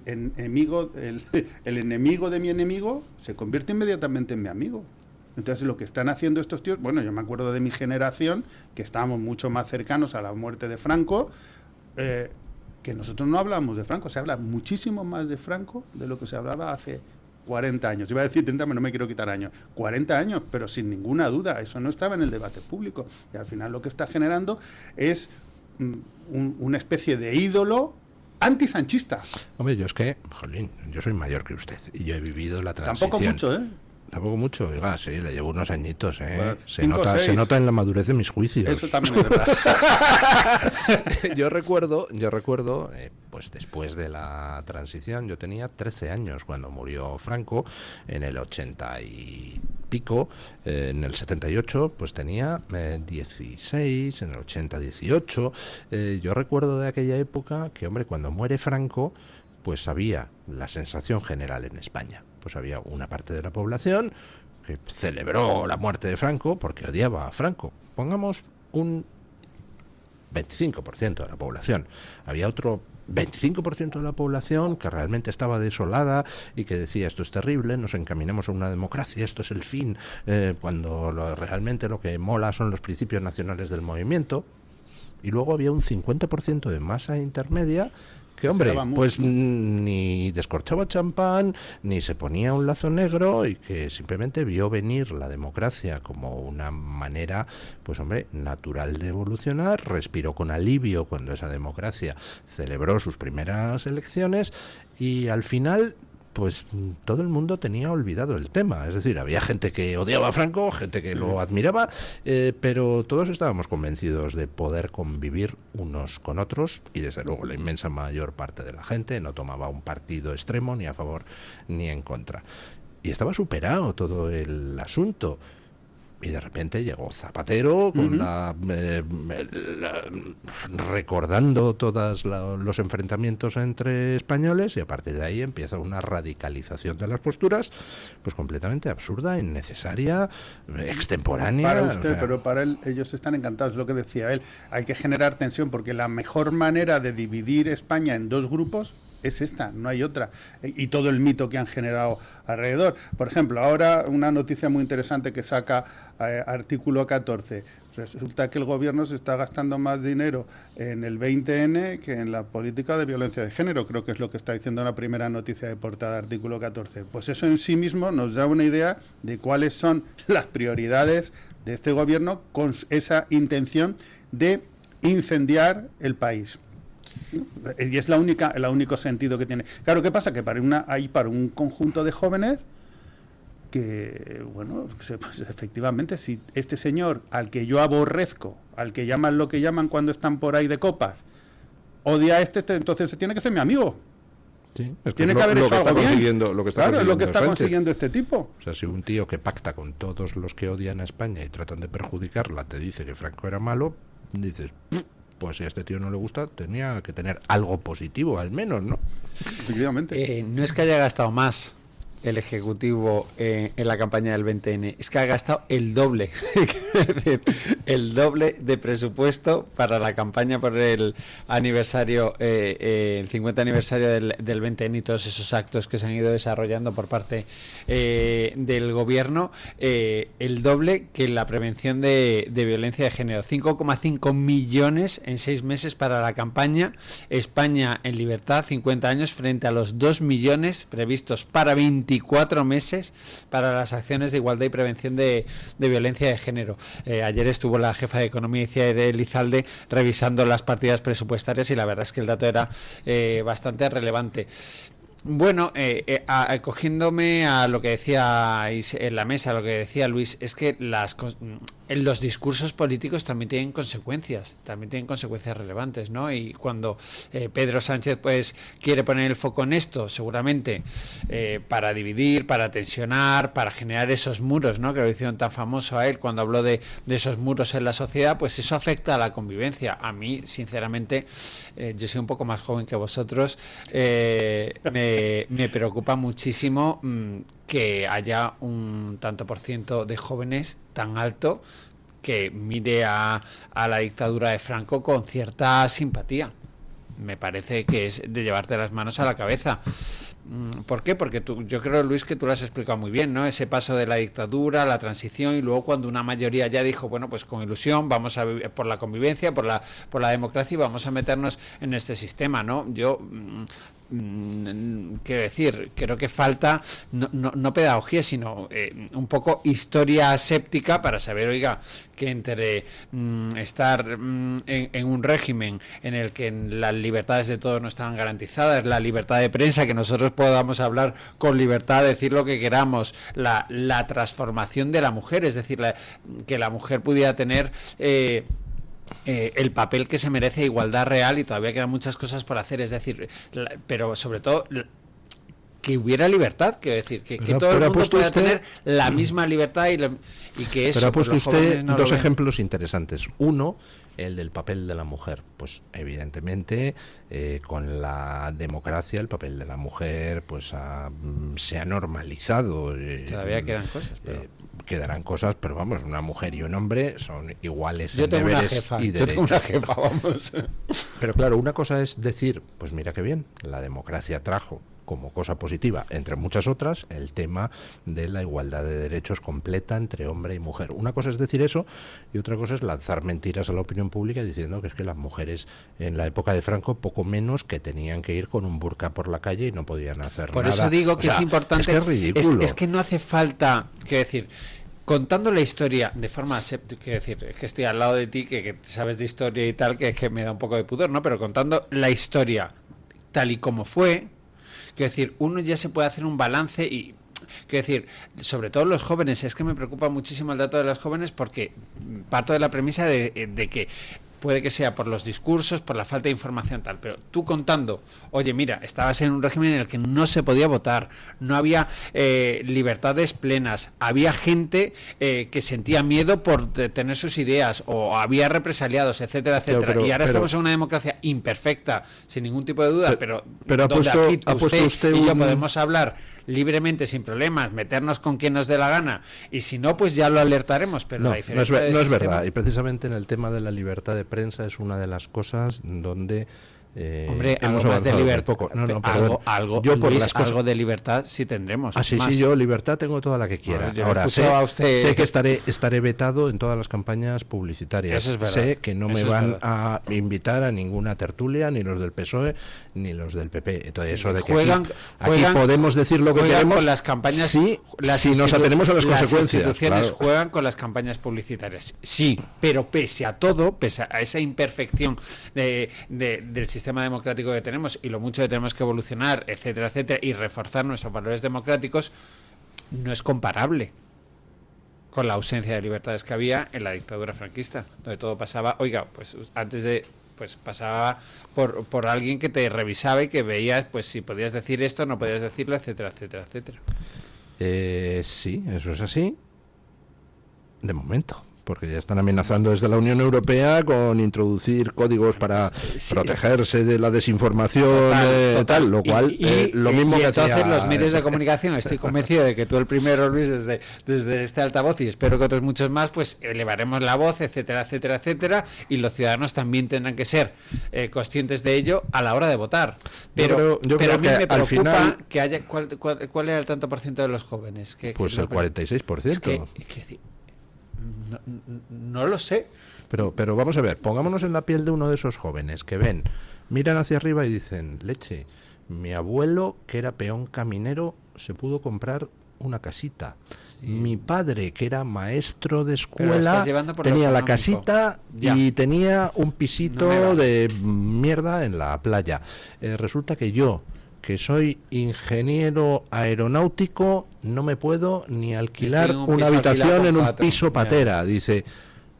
enemigo de mi enemigo se convierte inmediatamente en mi amigo. Entonces, lo que están haciendo estos tíos, bueno, yo me acuerdo de mi generación, que estábamos mucho más cercanos a la muerte de Franco, que nosotros no hablamos de Franco, se habla muchísimo más de Franco de lo que se hablaba hace 40 años. Iba a decir 30, pero no me quiero quitar años. 40 años, pero sin ninguna duda, eso no estaba en el debate público. Y al final lo que está generando es una especie de ídolo antisanchista. Hombre, yo es que, jolín, yo soy mayor que usted y yo he vivido la transición. Tampoco mucho, ¿eh? Tampoco mucho, oiga, sí, le llevo unos añitos, ¿eh? Bueno, se nota en la madurez de mis juicios. Eso también es verdad. Yo recuerdo, pues después de la transición, yo tenía 13 años cuando murió Franco, en el 80 y pico, en el 78 pues tenía 16, en el 80 18. Yo recuerdo de aquella época que, hombre, cuando muere Franco, pues había la sensación general en España. Pues había una parte de la población que celebró la muerte de Franco porque odiaba a Franco. Pongamos un 25% de la población. Había otro 25% de la población que realmente estaba desolada y que decía esto es terrible, nos encaminamos a una democracia, esto es el fin, cuando realmente lo que mola son los principios nacionales del movimiento. Y luego había un 50% de masa intermedia que, hombre, pues ni descorchaba champán, ni se ponía un lazo negro, y que simplemente vio venir la democracia como una manera, pues hombre, natural de evolucionar, respiró con alivio cuando esa democracia celebró sus primeras elecciones, y al final pues todo el mundo tenía olvidado el tema. Es decir, había gente que odiaba a Franco, gente que lo admiraba, pero todos estábamos convencidos de poder convivir unos con otros, y desde luego la inmensa mayor parte de la gente no tomaba un partido extremo ni a favor ni en contra. Y estaba superado todo el asunto. Y de repente llegó Zapatero con recordando todos los enfrentamientos entre españoles, y a partir de ahí empieza una radicalización de las posturas pues completamente absurda, innecesaria, extemporánea. Para usted, pero para él, ellos están encantados, es lo que decía él. Hay que generar tensión, porque la mejor manera de dividir España en dos grupos es esta, no hay otra. Y todo el mito que han generado alrededor. Por ejemplo, ahora una noticia muy interesante que saca Artículo 14. Resulta que el gobierno se está gastando más dinero en el 20N que en la política de violencia de género. Creo que es lo que está diciendo la primera noticia de portada de Artículo 14. Pues eso en sí mismo nos da una idea de cuáles son las prioridades de este gobierno con esa intención de incendiar el país. Y es el único sentido que tiene. Claro, ¿qué pasa? Que para un conjunto de jóvenes que, bueno, pues efectivamente, si este señor, al que yo aborrezco, al que llaman lo que llaman cuando están por ahí de copas, odia a entonces tiene que ser mi amigo. Sí, tiene que haber hecho algo bien. Lo que está claro, es lo que está Sánchez. consiguiendo este tipo. O sea, si un tío que pacta con todos los que odian a España y tratan de perjudicarla te dice que Franco era malo, dices, pues si a este tío no le gusta, tenía que tener algo positivo, al menos, ¿no? Efectivamente. No es que haya gastado más el Ejecutivo en la campaña del 20N, es que ha gastado el doble, el doble de presupuesto para la campaña por el aniversario, el 50 aniversario del 20N y todos esos actos que se han ido desarrollando por parte del gobierno, el doble que la prevención de violencia de género. 5,5 millones en 6 meses para la campaña España en libertad, 50 años, frente a los 2 millones previstos para 24 meses para las acciones de igualdad y prevención de violencia de género. Ayer estuvo la jefa de Economía, Itziar Elizalde, revisando las partidas presupuestarias, y la verdad es que el dato era bastante relevante. Bueno, acogiéndome a lo que decía en la mesa, lo que decía Luis, es que los discursos políticos también tienen consecuencias relevantes, ¿no? Y cuando Pedro Sánchez pues quiere poner el foco en esto, seguramente para dividir, para tensionar, para generar esos muros, ¿no? Que lo hicieron tan famoso a él cuando habló de esos muros en la sociedad, pues eso afecta a la convivencia. A mí, sinceramente, yo soy un poco más joven que vosotros, me preocupa muchísimo que haya un tanto por ciento de jóvenes tan alto que mire a la dictadura de Franco con cierta simpatía. Me parece que es de llevarte las manos a la cabeza. ¿Por qué? Porque yo creo, Luis, que tú lo has explicado muy bien, ¿no? Ese paso de la dictadura, la transición, y luego cuando una mayoría ya dijo, bueno, pues con ilusión vamos a vivir por la convivencia, por la democracia, y vamos a meternos en este sistema, ¿no? Yo quiero decir, creo que falta no pedagogía, sino un poco historia aséptica para saber, oiga, que entre estar en un régimen en el que las libertades de todos no estaban garantizadas, la libertad de prensa, que nosotros podamos hablar con libertad, decir lo que queramos, la transformación de la mujer, es decir, que la mujer pudiera tener el papel que se merece, igualdad real, y todavía quedan muchas cosas por hacer, es decir, pero sobre todo que hubiera libertad, quiero decir, que todo el mundo pueda tener la misma libertad y que eso. Pero ha puesto pues, usted no dos ejemplos interesantes. Uno, el del papel de la mujer. Pues evidentemente con la democracia el papel de la mujer pues se ha normalizado. Todavía quedan cosas, pero quedarán cosas, pero vamos, una mujer y un hombre son iguales Yo en tengo una deberes jefa, y yo derechos. tengo una jefa, vamos. Pero claro, una cosa es decir, pues mira qué bien, la democracia trajo como cosa positiva, entre muchas otras, el tema de la igualdad de derechos completa entre hombre y mujer. Una cosa es decir eso y otra cosa es lanzar mentiras a la opinión pública diciendo que es que las mujeres en la época de Franco poco menos que tenían que ir con un burka por la calle y no podían hacer Por nada. eso digo que O sea, es importante. Es que es ridículo. Es que no hace falta, quiero decir, contando la historia de forma aséptica, quiero decir, es que estoy al lado de ti, que sabes de historia y tal, que me da un poco de pudor, ¿no? Pero contando la historia tal y como fue, quiero decir, uno ya se puede hacer un balance y, quiero decir, sobre todo los jóvenes, es que me preocupa muchísimo el dato de los jóvenes porque parto de la premisa de que puede que sea por los discursos, por la falta de información tal, pero tú contando, oye, mira, estabas en un régimen en el que no se podía votar, no había libertades plenas, había gente que sentía miedo por tener sus ideas, o había represaliados, etcétera, etcétera, y ahora estamos en una democracia imperfecta, sin ningún tipo de duda, pero ha puesto, aquí ha puesto usted y yo podemos hablar libremente, sin problemas, meternos con quien nos dé la gana, y si no, pues ya lo alertaremos, pero la diferencia no es verdad, y precisamente en el tema de la libertad de prensa es una de las cosas donde hombre, hemos algo más de libertad, poco. algo de libertad sí tendremos. Sí, yo libertad tengo toda la que quiera. Bueno, ahora a usted... sé que estaré vetado en todas las campañas publicitarias. Eso es verdad. Sé que no me van a invitar a ninguna tertulia, ni los del PSOE ni los del PP. Entonces eso de que aquí podemos decir lo que queremos con las campañas, sí, si nos atenemos a las consecuencias. Las instituciones claro. juegan con las campañas publicitarias, sí, pero pese a todo, pese a esa imperfección del sistema democrático que tenemos y lo mucho que tenemos que evolucionar, etcétera, etcétera, y reforzar nuestros valores democráticos, no es comparable con la ausencia de libertades que había en la dictadura franquista, donde todo pasaba, oiga, pues antes de pasaba por alguien que te revisaba y que veía pues si podías decir esto, no podías decirlo, etcétera, etcétera, etcétera. Sí, eso es así de momento, porque ya están amenazando desde la Unión Europea con introducir códigos para protegerse de la desinformación, tal, lo cual lo mismo que entonces los medios de comunicación, estoy convencido de que tú el primero, Luis, desde este altavoz, y espero que otros muchos más, pues elevaremos la voz, etcétera, etcétera, etcétera, y los ciudadanos también tendrán que ser conscientes de ello a la hora de votar. Pero a mí me preocupa final, que haya ¿cuál era el tanto por ciento de los jóvenes? Pues el 46%. Es que no lo sé. Pero vamos a ver, pongámonos en la piel de uno de esos jóvenes que miran hacia arriba y dicen, leche, mi abuelo, que era peón caminero, se pudo comprar una casita. Sí. Mi padre, que era maestro de escuela, tenía la casita y tenía un pisito de mierda en la playa. Resulta que yo, que soy ingeniero aeronáutico, no me puedo ni alquilar una habitación en un piso patera. Dice,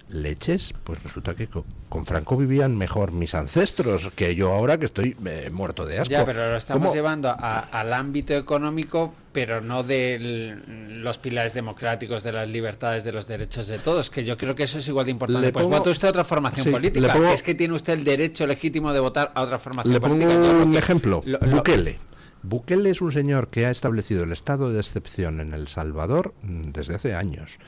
leches, pues resulta que con Franco vivían mejor mis ancestros que yo ahora que estoy muerto de asco. Ya, pero lo estamos llevando al ámbito económico, pero no de los pilares democráticos, de las libertades, de los derechos de todos, que yo creo que eso es igual de importante. Pues vote usted a otra formación política, que es que tiene usted el derecho legítimo de votar a otra formación política. Le pongo un ejemplo, Bukele. Bukele es un señor que ha establecido el estado de excepción en El Salvador desde hace años.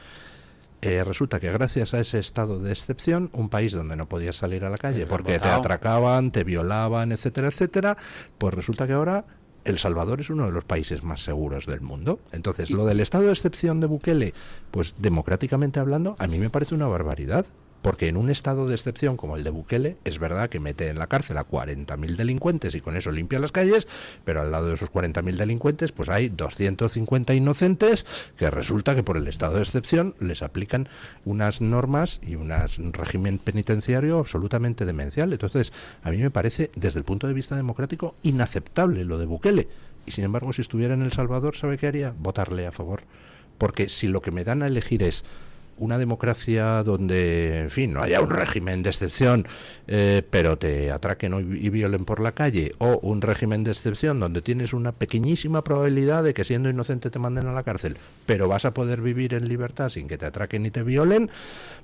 Resulta que gracias a ese estado de excepción, un país donde no podías salir a la calle porque te atracaban, te violaban, etcétera, etcétera, pues resulta que ahora El Salvador es uno de los países más seguros del mundo. Entonces, lo del estado de excepción de Bukele, pues democráticamente hablando, a mí me parece una barbaridad. Porque en un estado de excepción como el de Bukele, es verdad que mete en la cárcel a 40.000 delincuentes y con eso limpia las calles, pero al lado de esos 40.000 delincuentes pues hay 250 inocentes que resulta que por el estado de excepción les aplican unas normas y un régimen penitenciario absolutamente demencial. Entonces, a mí me parece, desde el punto de vista democrático, inaceptable lo de Bukele. Y sin embargo, si estuviera en El Salvador, ¿sabe qué haría? Votarle a favor. Porque si lo que me dan a elegir es una democracia donde, en fin, no haya un régimen de excepción, pero te atraquen y violen por la calle, o un régimen de excepción donde tienes una pequeñísima probabilidad de que siendo inocente te manden a la cárcel, pero vas a poder vivir en libertad sin que te atraquen ni te violen,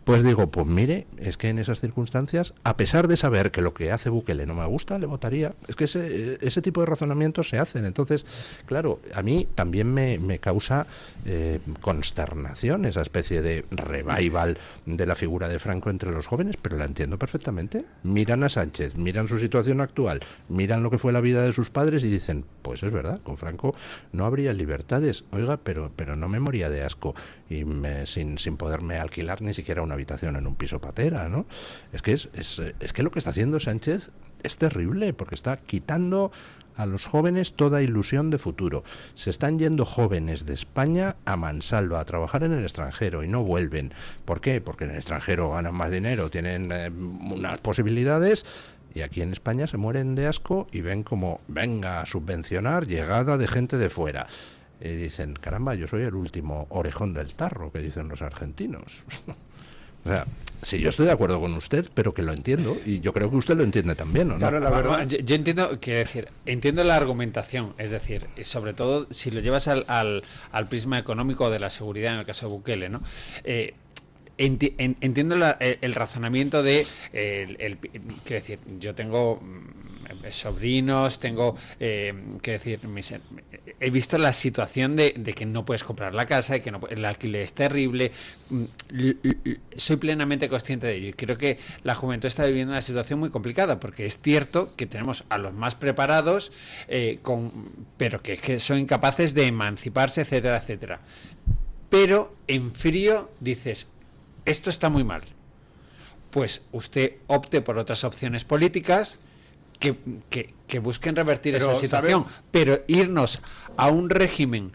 pues digo, pues mire, es que en esas circunstancias, a pesar de saber que lo que hace Bukele no me gusta, le votaría. Es que ese tipo de razonamientos se hacen. Entonces, claro, a mí también me causa consternación esa especie de revival de la figura de Franco entre los jóvenes, pero la entiendo perfectamente. Miran a Sánchez, miran su situación actual, miran lo que fue la vida de sus padres y dicen, pues es verdad, con Franco no habría libertades, oiga, pero no me moría de asco y sin poderme alquilar ni siquiera una habitación en un piso patera, ¿no? Es que lo que está haciendo Sánchez es terrible, porque está quitando a los jóvenes toda ilusión de futuro. Se están yendo jóvenes de España a mansalva a trabajar en el extranjero y no vuelven. ¿Por qué? Porque en el extranjero ganan más dinero, tienen unas posibilidades, y aquí en España se mueren de asco y ven como, venga, a subvencionar llegada de gente de fuera. Y dicen, caramba, yo soy el último orejón del tarro, que dicen los argentinos. O sea, sí, yo estoy de acuerdo con usted, pero que lo entiendo, y yo creo que usted lo entiende también, ¿no? Claro, la verdad, yo entiendo, quiero decir, entiendo la argumentación, es decir, sobre todo si lo llevas al prisma económico de la seguridad, en el caso de Bukele, ¿no? Entiendo el razonamiento de, quiero decir, yo tengo sobrinos, tengo, quiero decir, he visto la situación de que no puedes comprar la casa, de que el alquiler es terrible, soy plenamente consciente de ello y creo que la juventud está viviendo una situación muy complicada, porque es cierto que tenemos a los más preparados, pero que son incapaces de emanciparse, etcétera, etcétera. Pero en frío dices, esto está muy mal, pues usted opte por otras opciones políticas que busquen revertir esa situación, pero irnos a un régimen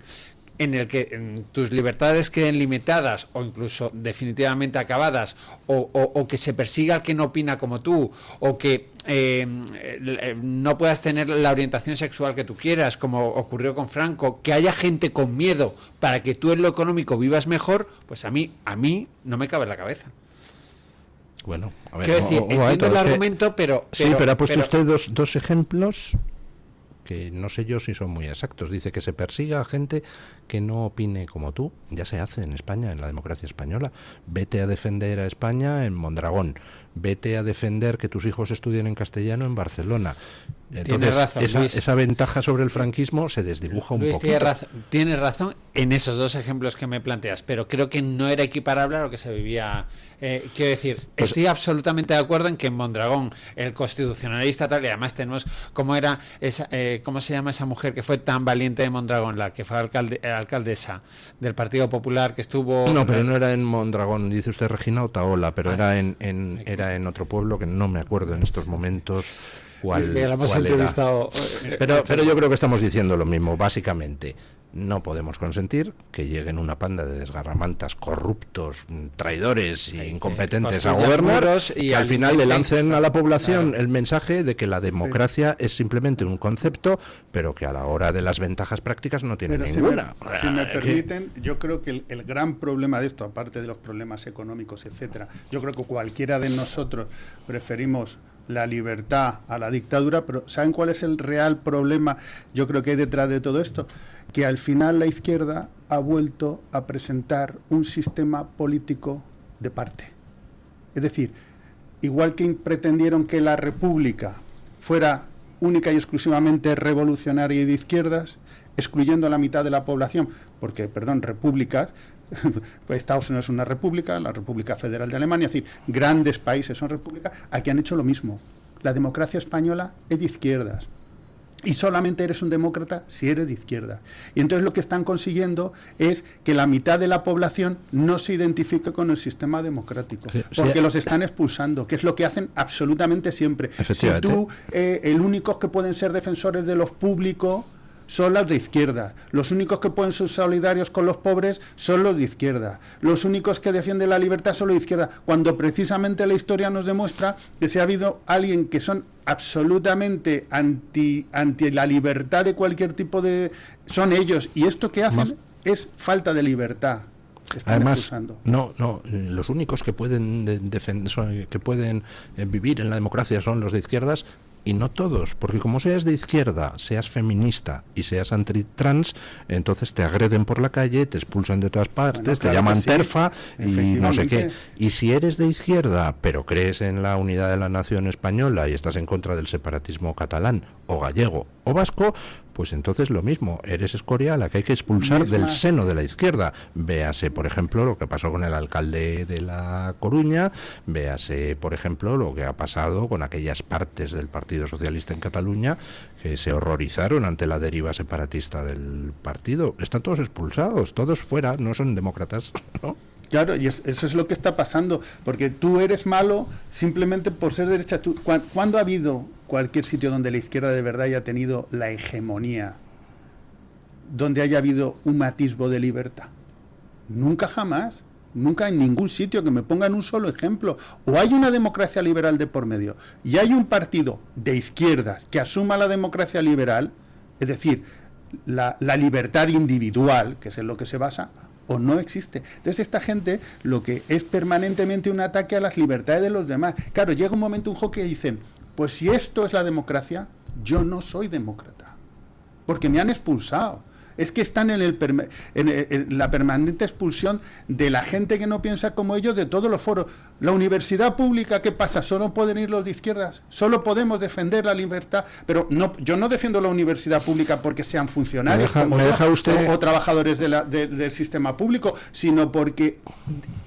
en el que tus libertades queden limitadas o incluso definitivamente acabadas, o que se persiga al que no opina como tú, o que no puedas tener la orientación sexual que tú quieras, como ocurrió con Franco, que haya gente con miedo para que tú en lo económico vivas mejor, pues a mí no me cabe en la cabeza. Bueno, a ver, quiero decir, entiendo el argumento, pero ha puesto usted dos ejemplos que no sé yo si son muy exactos. Dice que se persiga a gente que no opine como tú. Ya se hace en España, en la democracia española. Vete a defender a España en Mondragón. Vete a defender que tus hijos estudien en castellano en Barcelona. Entonces, esa ventaja sobre el franquismo se desdibuja un poquito. Tienes razón en esos dos ejemplos que me planteas, pero creo que no era equiparable a lo que se vivía. Quiero decir, pues, estoy absolutamente de acuerdo en que en Mondragón, el constitucionalista tal, y además tenemos cómo era esa, ¿cómo se llama esa mujer que fue tan valiente de Mondragón, la que fue alcaldesa del Partido Popular, que estuvo... No, pero no era en Mondragón, dice usted Regina Otaola, pero era en otro pueblo que no me acuerdo en estos momentos cuál era. Pero yo creo que estamos diciendo lo mismo, básicamente. No podemos consentir que lleguen una panda de desgarramantas, corruptos, traidores e incompetentes a gobernar y al final le lancen a la población el mensaje de que la democracia es simplemente un concepto, pero que a la hora de las ventajas prácticas no tiene ninguna. Si me permiten, yo creo que el gran problema de esto, aparte de los problemas económicos, etcétera, yo creo que cualquiera de nosotros preferimos la libertad a la dictadura, pero ¿saben cuál es el real problema? Yo creo que hay detrás de todo esto, que al final la izquierda ha vuelto a presentar un sistema político de parte. Es decir, igual que pretendieron que la república fuera única y exclusivamente revolucionaria y de izquierdas, excluyendo a la mitad de la población, porque, repúblicas, pues Estados Unidos es una república, la República Federal de Alemania, es decir, grandes países son repúblicas, aquí han hecho lo mismo. La democracia española es de izquierdas. Y solamente eres un demócrata si eres de izquierda. Y entonces lo que están consiguiendo es que la mitad de la población no se identifique con el sistema democrático, porque los están expulsando, que es lo que hacen absolutamente siempre. Si tú, el único que pueden ser defensores de los públicos son los de izquierda, los únicos que pueden ser solidarios con los pobres son los de izquierda, los únicos que defienden la libertad son los de izquierda, cuando precisamente la historia nos demuestra que si ha habido alguien que son absolutamente anti la libertad de cualquier tipo de... son ellos, y esto que hacen es falta de libertad. Están Además, expulsando. los únicos que pueden defender, que pueden vivir en la democracia son los de izquierdas, y no todos, porque como seas de izquierda, seas feminista y seas antitrans, entonces te agreden por la calle, te expulsan de todas partes, Bueno, te claro llaman que sí, terfa y no sé qué. efectivamente. Y si eres de izquierda, pero crees en la unidad de la nación española y estás en contra del separatismo catalán o gallego o vasco, pues entonces lo mismo, eres escoria a la que hay que expulsar Es del más, seno de la izquierda. Véase, por ejemplo, lo que pasó con el alcalde de La Coruña, véase, por ejemplo, lo que ha pasado con aquellas partes del Partido Socialista en Cataluña que se horrorizaron ante la deriva separatista del partido. Están todos expulsados, todos fuera, no son demócratas, ¿no? Claro, y eso es lo que está pasando, porque tú eres malo simplemente por ser derecha. ¿Cuándo ha habido cualquier sitio donde la izquierda de verdad haya tenido la hegemonía, donde haya habido un atisbo de libertad? Nunca jamás, nunca en ningún sitio, que me pongan un solo ejemplo. O hay una democracia liberal de por medio y hay un partido de izquierdas que asuma la democracia liberal, es decir, la libertad individual, que es en lo que se basa, o no existe. Entonces esta gente lo que es permanentemente un ataque a las libertades de los demás. Claro, llega un momento, un que dicen, pues si esto es la democracia, yo no soy demócrata, porque me han expulsado. Es que están en la permanente expulsión de la gente que no piensa como ellos de todos los foros. La universidad pública, ¿qué pasa? ¿Solo pueden ir los de izquierdas? ¿Solo podemos defender la libertad? Pero no, yo no defiendo la universidad pública porque sean funcionarios o trabajadores del sistema público, sino porque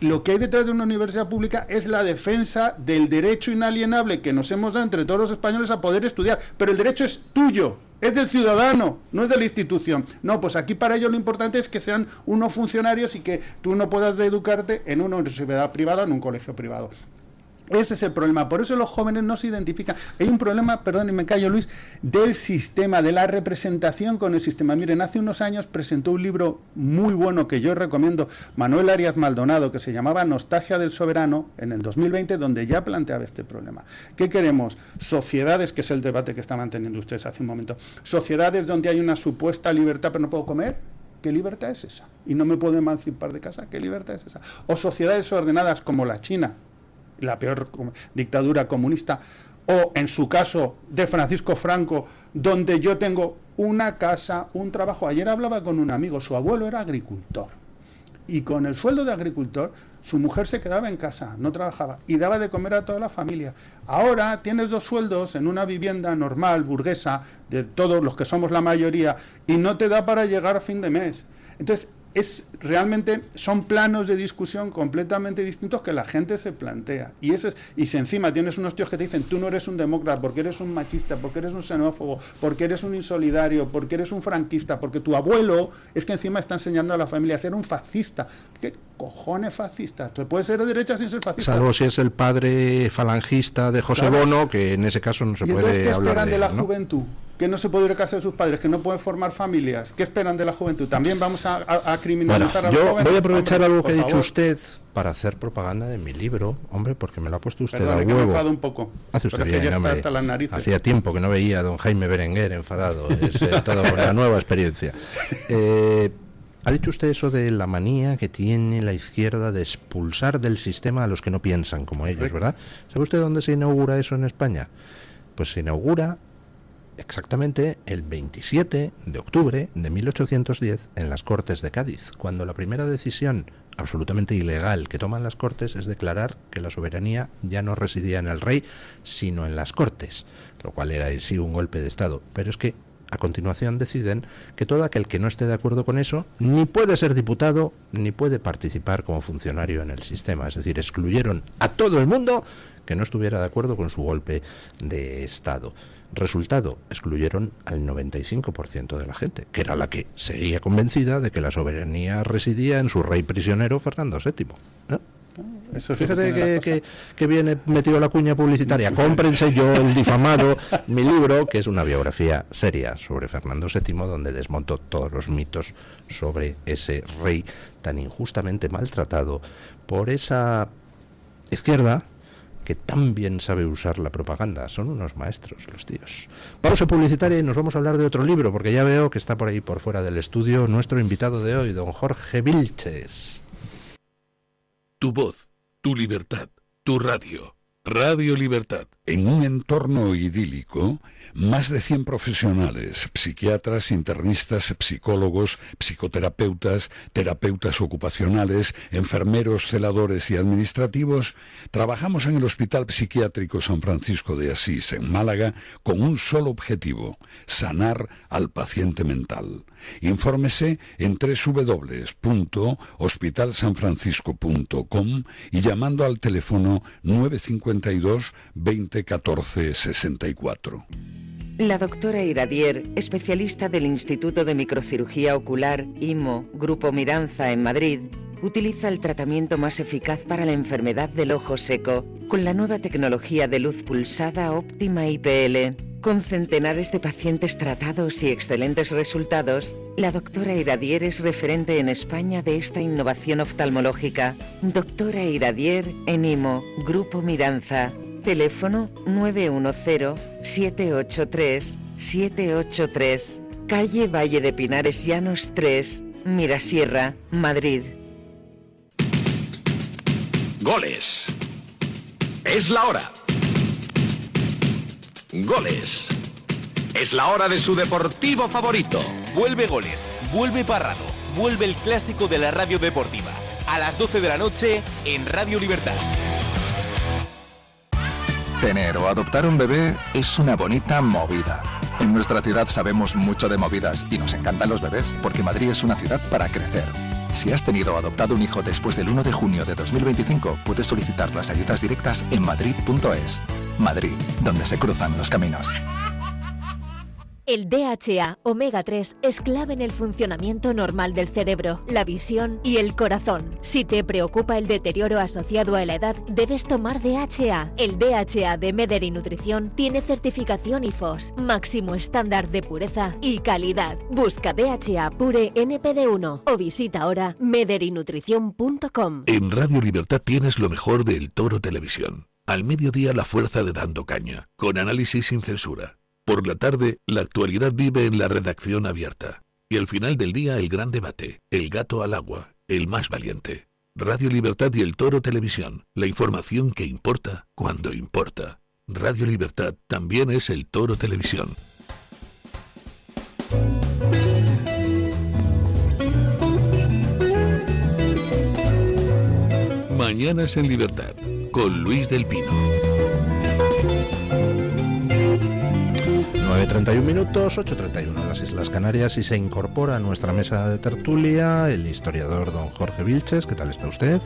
lo que hay detrás de una universidad pública es la defensa del derecho inalienable que nos hemos dado entre todos los españoles a poder estudiar. Pero el derecho es tuyo. Es del ciudadano, no es de la institución. No, pues aquí para ello lo importante es que sean unos funcionarios y que tú no puedas educarte en una universidad privada o en un colegio privado. Ese es el problema, por eso los jóvenes no se identifican. Hay un problema, perdón y me callo Luis, del sistema, de la representación con el sistema. Miren, hace unos años presentó un libro muy bueno que yo recomiendo, Manuel Arias Maldonado, que se llamaba Nostalgia del Soberano, en el 2020, donde ya planteaba este problema. ¿Qué queremos? Sociedades, que es el debate que estaban teniendo ustedes hace un momento, sociedades donde hay una supuesta libertad, pero no puedo comer. ¿Qué libertad es esa? Y no me puedo emancipar de casa. ¿Qué libertad es esa? O sociedades ordenadas como la China, la peor dictadura comunista, o en su caso de Francisco Franco, donde yo tengo una casa, un trabajo. Ayer hablaba con un amigo, su abuelo era agricultor, y con el sueldo de agricultor su mujer se quedaba en casa, no trabajaba, y daba de comer a toda la familia. Ahora tienes 2 sueldos en una vivienda normal, burguesa, de todos los que somos la mayoría, y no te da para llegar a fin de mes. Entonces, realmente son planos de discusión completamente distintos que la gente se plantea. Y si encima tienes unos tíos que te dicen, tú no eres un demócrata, porque eres un machista, porque eres un xenófobo, porque eres un insolidario, porque eres un franquista, porque tu abuelo es que encima está enseñando a la familia a ser un fascista. ¿Qué cojones fascista? Tú puedes ser de derecha sin ser fascista. Salvo si es el padre falangista de José Bono, que en ese caso no se puede hablar de él, ¿no? ¿Y entonces qué esperan de la juventud? Que no se puede ir a casa de sus padres, que no pueden formar familias. ¿Qué esperan de la juventud? También vamos a criminalizar a los jóvenes. Voy a aprovechar algo que ha dicho favor. usted para hacer propaganda de mi libro, hombre, porque me lo ha puesto usted Perdone, a que me huevo. enfado un poco. Hace usted Pero es que bien, ya está hombre. hasta las narices. Hacía tiempo que no veía a don Jaime Berenguer enfadado. Es toda una nueva experiencia. Ha dicho usted eso de la manía que tiene la izquierda de expulsar del sistema a los que no piensan como ellos, ¿verdad? ¿Sabe usted dónde se inaugura eso en España? Pues se inaugura exactamente el 27 de octubre de 1810 en las Cortes de Cádiz, cuando la primera decisión absolutamente ilegal que toman las Cortes es declarar que la soberanía ya no residía en el rey, sino en las Cortes, lo cual era en sí un golpe de Estado. Pero es que a continuación deciden que todo aquel que no esté de acuerdo con eso ni puede ser diputado ni puede participar como funcionario en el sistema. Es decir, excluyeron a todo el mundo que no estuviera de acuerdo con su golpe de Estado. Resultado, excluyeron al 95% de la gente, que era la que seguía convencida de que la soberanía residía en su rey prisionero Fernando VII, ¿no? Eso es. Fíjate que viene metido la cuña publicitaria. Cómprense yo, el difamado, mi libro, que es una biografía seria sobre Fernando VII, donde desmonto todos los mitos sobre ese rey tan injustamente maltratado por esa izquierda que tan bien sabe usar la propaganda. Son unos maestros los tíos. Pausa publicitaria y nos vamos a hablar de otro libro, porque ya veo que está por ahí por fuera del estudio nuestro invitado de hoy, don Jorge Vilches. Tu voz, tu libertad, tu radio. Radio Libertad. En un entorno idílico, más de 100 profesionales, psiquiatras, internistas, psicólogos, psicoterapeutas, terapeutas ocupacionales, enfermeros, celadores y administrativos, trabajamos en el Hospital Psiquiátrico San Francisco de Asís, en Málaga, con un solo objetivo: sanar al paciente mental. Infórmese en www.hospitalsanfrancisco.com y llamando al teléfono 952 20 14 64. La doctora Iradier, especialista del Instituto de Microcirugía Ocular, IMO, Grupo Miranza en Madrid, utiliza el tratamiento más eficaz para la enfermedad del ojo seco con la nueva tecnología de luz pulsada óptima IPL. Con centenares de pacientes tratados y excelentes resultados, la doctora Iradier es referente en España de esta innovación oftalmológica. Doctora Iradier en IMO, Grupo Miranza. Teléfono 910-783-783. Calle Valle de Pinares Llanos 3, Mirasierra, Madrid. Goles. Es la hora. Goles. Es la hora de su deportivo favorito. Vuelve Goles, vuelve Parrado, vuelve el clásico de la radio deportiva. A las 12 de la noche en Radio Libertad. Tener o adoptar un bebé es una bonita movida. En nuestra ciudad sabemos mucho de movidas y nos encantan los bebés, porque Madrid es una ciudad para crecer. Si has tenido o adoptado un hijo después del 1 de junio de 2025, puedes solicitar las ayudas directas en madrid.es. Madrid, donde se cruzan los caminos. El DHA Omega 3 es clave en el funcionamiento normal del cerebro, la visión y el corazón. Si te preocupa el deterioro asociado a la edad, debes tomar DHA. El DHA de Mederi Nutrición tiene certificación IFOS, máximo estándar de pureza y calidad. Busca DHA Pure NPD1 o visita ahora mederinutrición.com. En Radio Libertad tienes lo mejor del Toro Televisión. Al mediodía, la fuerza de Dando Caña, con análisis sin censura. Por la tarde, la actualidad vive en la redacción abierta. Y al final del día, el gran debate, el gato al agua, el más valiente. Radio Libertad y el Toro Televisión, la información que importa cuando importa. Radio Libertad también es el Toro Televisión. Mañanas en Libertad, con Luis del Pino. 9:31 minutos, 8:31 en las Islas Canarias, y se incorpora a nuestra mesa de tertulia el historiador don Jorge Vilches. ¿Qué tal está usted?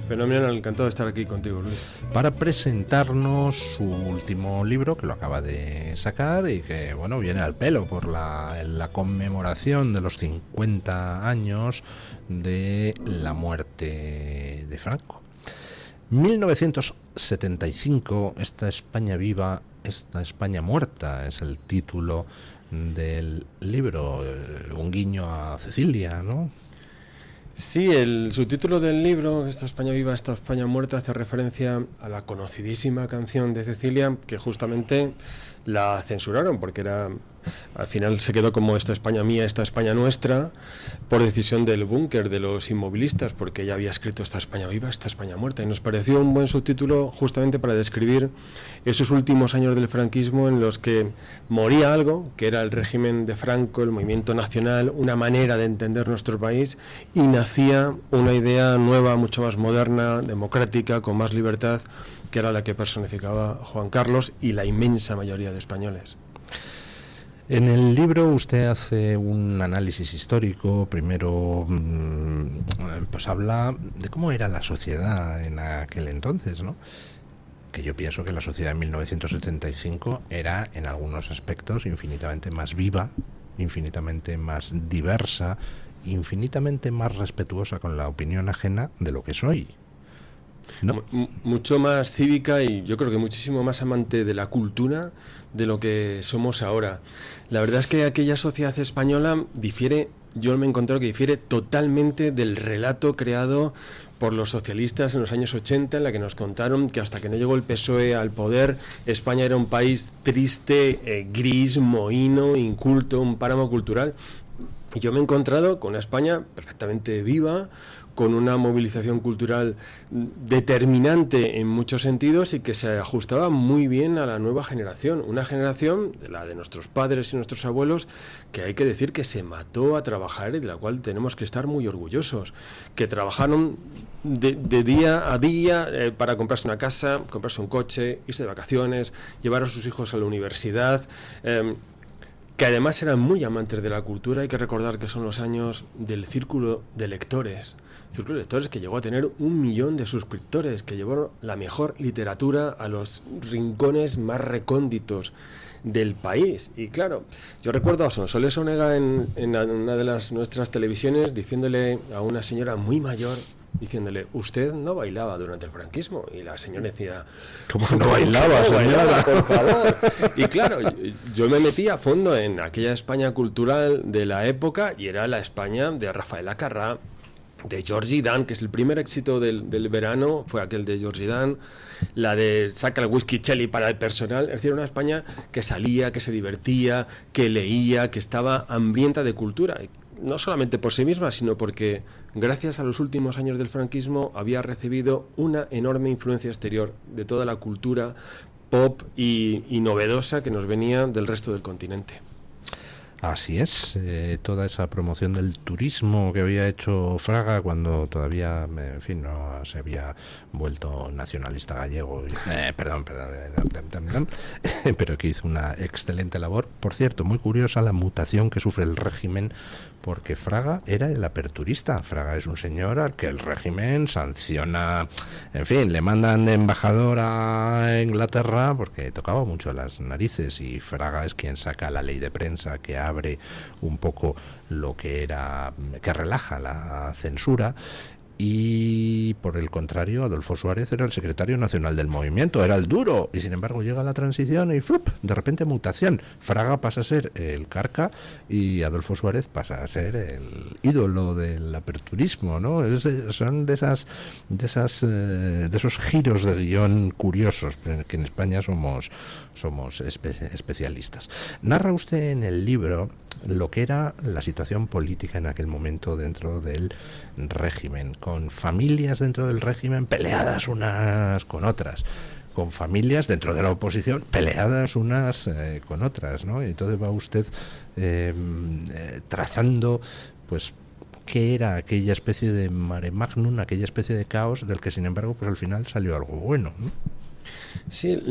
Fenomenal, encantado de estar aquí contigo, Luis. Para presentarnos su último libro, que lo acaba de sacar y que, bueno, viene al pelo por la conmemoración de los 50 años de la muerte de Franco. 1975, esta España viva, esta España muerta, es el título del libro, un guiño a Cecilia, ¿no? Sí, el subtítulo del libro, Esta España viva, esta España muerta, hace referencia a la conocidísima canción de Cecilia, que justamente la censuraron porque era, al final se quedó como Esta España mía, esta España nuestra, por decisión del búnker, de los inmovilistas, porque ella había escrito Esta España viva, esta España muerta, y nos pareció un buen subtítulo justamente para describir esos últimos años del franquismo en los que moría algo, que era el régimen de Franco, el movimiento nacional, una manera de entender nuestro país, y nacía una idea nueva, mucho más moderna, democrática, con más libertad, que era la que personificaba Juan Carlos y la inmensa mayoría de españoles. En el libro usted hace un análisis histórico. Primero, pues habla de cómo era la sociedad en aquel entonces, ¿no? Que yo pienso que la sociedad en 1975 era, en algunos aspectos, infinitamente más viva, infinitamente más diversa, infinitamente más respetuosa con la opinión ajena de lo que es hoy, ¿no? Mucho más cívica y yo creo que muchísimo más amante de la cultura de lo que somos ahora. La verdad es que aquella sociedad española difiere, yo me he encontrado que difiere totalmente del relato creado por los socialistas en los años 80, en la que nos contaron que hasta que no llegó el PSOE al poder, España era un país triste, gris, mohíno, inculto, un páramo cultural. Y yo me he encontrado con una España perfectamente viva, con una movilización cultural determinante en muchos sentidos y que se ajustaba muy bien a la nueva generación. Una generación, la de nuestros padres y nuestros abuelos, que hay que decir que se mató a trabajar y de la cual tenemos que estar muy orgullosos. Que trabajaron de día a día para comprarse una casa, comprarse un coche, irse de vacaciones, llevar a sus hijos a la universidad... que además eran muy amantes de la cultura. Hay que recordar que son los años del Círculo de Lectores. Círculo de Lectores que llegó a tener 1 millón de suscriptores, que llevó la mejor literatura a los rincones más recónditos del país. Y claro, yo recuerdo a Sonsoles Onega en una de nuestras televisiones diciéndole a una señora muy mayor, diciéndole, usted no bailaba durante el franquismo. Y la señora decía, ¿cómo no bailaba, señora? Por favor. Y claro, yo me metí a fondo en aquella España cultural de la época, y era la España de Rafael Acarrá, de Georgie Dan, que es el primer éxito del verano, fue aquel de Georgie Dan, la de saca el whisky Chelly para el personal. Es decir, una España que salía, que se divertía, que leía, que estaba hambrienta de cultura. No solamente por sí misma, sino porque gracias a los últimos años del franquismo había recibido una enorme influencia exterior de toda la cultura pop y novedosa que nos venía del resto del continente. Así es, toda esa promoción del turismo que había hecho Fraga cuando todavía, en fin, no se había vuelto nacionalista gallego, perdón, pero que hizo una excelente labor. Por cierto, muy curiosa la mutación que sufre el régimen, porque Fraga era el aperturista. Fraga es un señor al que el régimen sanciona, en fin, le mandan de embajador a Inglaterra porque tocaba mucho las narices, y Fraga es quien saca la ley de prensa que abre un poco lo que era, que relaja la censura. Y por el contrario, Adolfo Suárez era el secretario nacional del movimiento, era el duro, y sin embargo llega la transición y ¡flup!, de repente mutación. Fraga pasa a ser el carca y Adolfo Suárez pasa a ser el ídolo del aperturismo, ¿no? Son de esos giros de guión curiosos que en España somos especialistas. Narra usted en el libro lo que era la situación política en aquel momento dentro del régimen, con familias dentro del régimen peleadas unas con otras, con familias dentro de la oposición peleadas unas con otras, ¿no? Y entonces va usted trazando, pues, qué era aquella especie de mare magnum, aquella especie de caos del que sin embargo pues al final salió algo bueno, ¿no? Sí,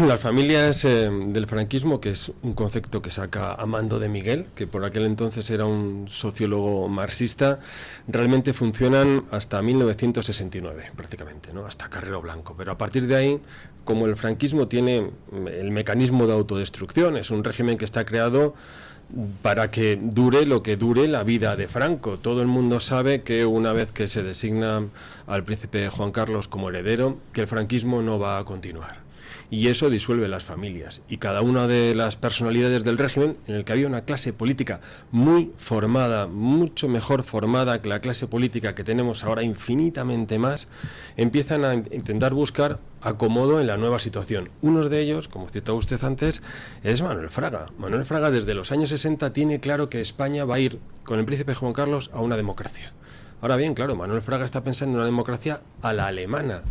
las familias del franquismo, que es un concepto que saca Amando de Miguel, que por aquel entonces era un sociólogo marxista, realmente funcionan hasta 1969 prácticamente, ¿no? Hasta Carrero Blanco. Pero a partir de ahí, como el franquismo tiene el mecanismo de autodestrucción, es un régimen que está creado para que dure lo que dure la vida de Franco. Todo el mundo sabe que una vez que se designa al príncipe Juan Carlos como heredero, que el franquismo no va a continuar. Y eso disuelve las familias. Y cada una de las personalidades del régimen, en el que había una clase política muy formada, mucho mejor formada que la clase política que tenemos ahora, infinitamente más, empiezan a intentar buscar acomodo en la nueva situación. Uno de ellos, como citó usted antes, es Manuel Fraga. Manuel Fraga desde los años 60 tiene claro que España va a ir con el príncipe Juan Carlos a una democracia. Ahora bien, claro, Manuel Fraga está pensando en una democracia a la alemana,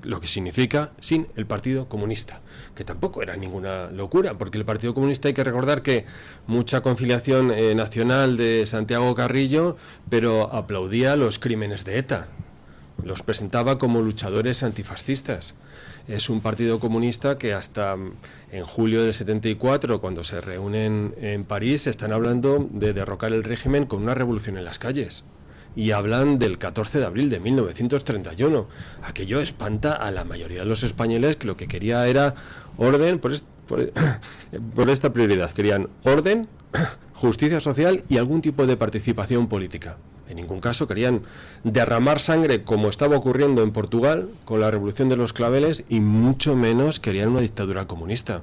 lo que significa sin el Partido Comunista, que tampoco era ninguna locura, porque el Partido Comunista, hay que recordar que mucha conciliación nacional de Santiago Carrillo, pero aplaudía los crímenes de ETA, los presentaba como luchadores antifascistas. Es un Partido Comunista que hasta en julio del 74, cuando se reúnen en París, están hablando de derrocar el régimen con una revolución en las calles. Y hablan del 14 de abril de 1931. Aquello espanta a la mayoría de los españoles, que lo que quería era orden, por esta prioridad. Querían orden, justicia social y algún tipo de participación política. En ningún caso querían derramar sangre, como estaba ocurriendo en Portugal con la Revolución de los Claveles, y mucho menos querían una dictadura comunista.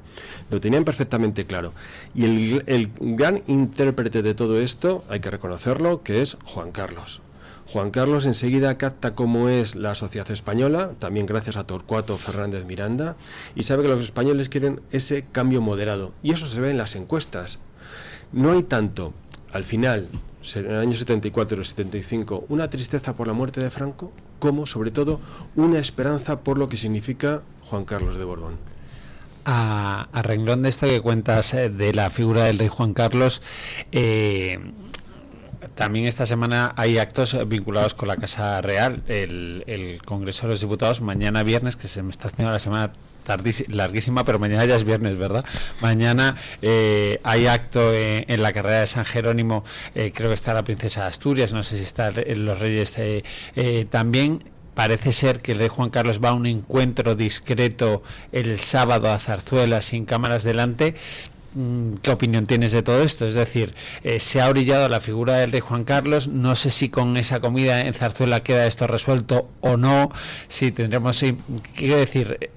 Lo tenían perfectamente claro. Y el gran intérprete de todo esto, hay que reconocerlo, que es Juan Carlos. Juan Carlos enseguida capta cómo es la sociedad española, también gracias a Torcuato Fernández Miranda, y sabe que los españoles quieren ese cambio moderado. Y eso se ve en las encuestas. No hay tanto al final, en el año 74 y 75, una tristeza por la muerte de Franco, como sobre todo una esperanza por lo que significa Juan Carlos de Borbón. A renglón de esto que cuentas de la figura del rey Juan Carlos, también esta semana hay actos vinculados con la Casa Real. El Congreso de los Diputados, mañana viernes, que se me está haciendo la semana larguísima, pero mañana ya es viernes, ¿verdad? Mañana hay acto en la carrera de San Jerónimo, creo que está la princesa de Asturias, no sé si están los reyes también. Parece ser que el rey Juan Carlos va a un encuentro discreto el sábado a Zarzuela, sin cámaras delante. ¿Qué opinión tienes de todo esto? Es decir, se ha orillado la figura del rey Juan Carlos, no sé si con esa comida en Zarzuela queda esto resuelto o no, si tendremos... Quiero decir,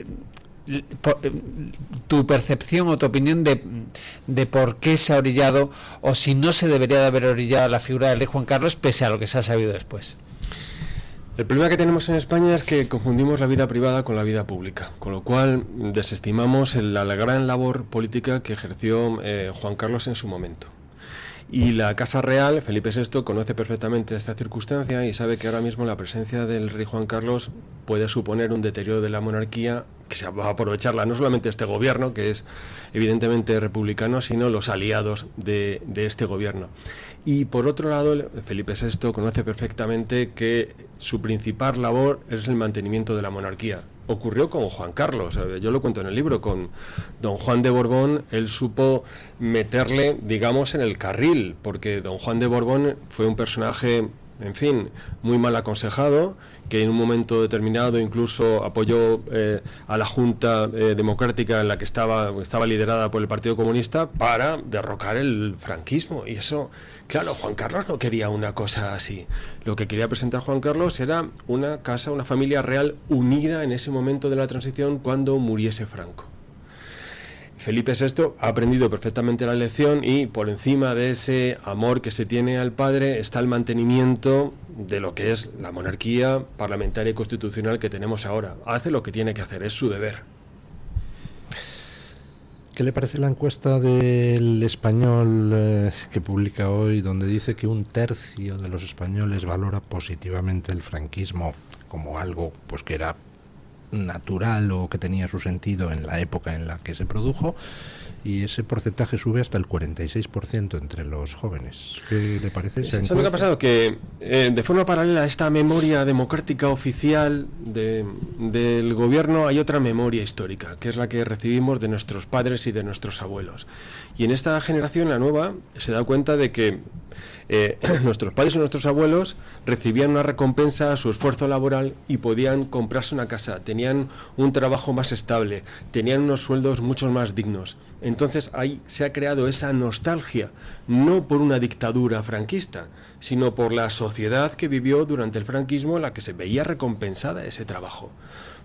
tu percepción o tu opinión de por qué se ha orillado, o si no se debería de haber orillado la figura del rey Juan Carlos, pese a lo que se ha sabido después. El problema que tenemos en España es que confundimos la vida privada con la vida pública, con lo cual desestimamos la gran labor política que ejerció Juan Carlos en su momento. Y la Casa Real, Felipe VI, conoce perfectamente esta circunstancia y sabe que ahora mismo la presencia del rey Juan Carlos puede suponer un deterioro de la monarquía, que se va a aprovecharla no solamente este gobierno, que es evidentemente republicano, sino los aliados de este gobierno. Y por otro lado, Felipe VI conoce perfectamente que su principal labor es el mantenimiento de la monarquía. Ocurrió con Juan Carlos, yo lo cuento en el libro, con don Juan de Borbón. Él supo meterle, digamos, en el carril, porque don Juan de Borbón fue un personaje, en fin, muy mal aconsejado, que en un momento determinado incluso apoyó a la Junta Democrática en la que estaba liderada por el Partido Comunista para derrocar el franquismo. Y eso, claro, Juan Carlos no quería una cosa así. Lo que quería presentar Juan Carlos era una casa, una familia real unida en ese momento de la transición cuando muriese Franco. Felipe VI ha aprendido perfectamente la lección y por encima de ese amor que se tiene al padre está el mantenimiento de lo que es la monarquía parlamentaria y constitucional que tenemos ahora. Hace lo que tiene que hacer, es su deber. ¿Qué le parece la encuesta del Español que publica hoy, donde dice que 1/3 de los españoles valora positivamente el franquismo como algo pues que era natural o que tenía su sentido en la época en la que se produjo, y ese porcentaje sube hasta el 46% entre los jóvenes? ¿Qué le parece? ¿Sabes lo que ha pasado? Que de forma paralela a esta memoria democrática oficial del gobierno hay otra memoria histórica, que es la que recibimos de nuestros padres y de nuestros abuelos. Y en esta generación, la nueva, se da cuenta de que nuestros padres y nuestros abuelos recibían una recompensa a su esfuerzo laboral y podían comprarse una casa, tenían un trabajo más estable, tenían unos sueldos mucho más dignos. Entonces ahí se ha creado esa nostalgia, no por una dictadura franquista, sino por la sociedad que vivió durante el franquismo, en la que se veía recompensada ese trabajo.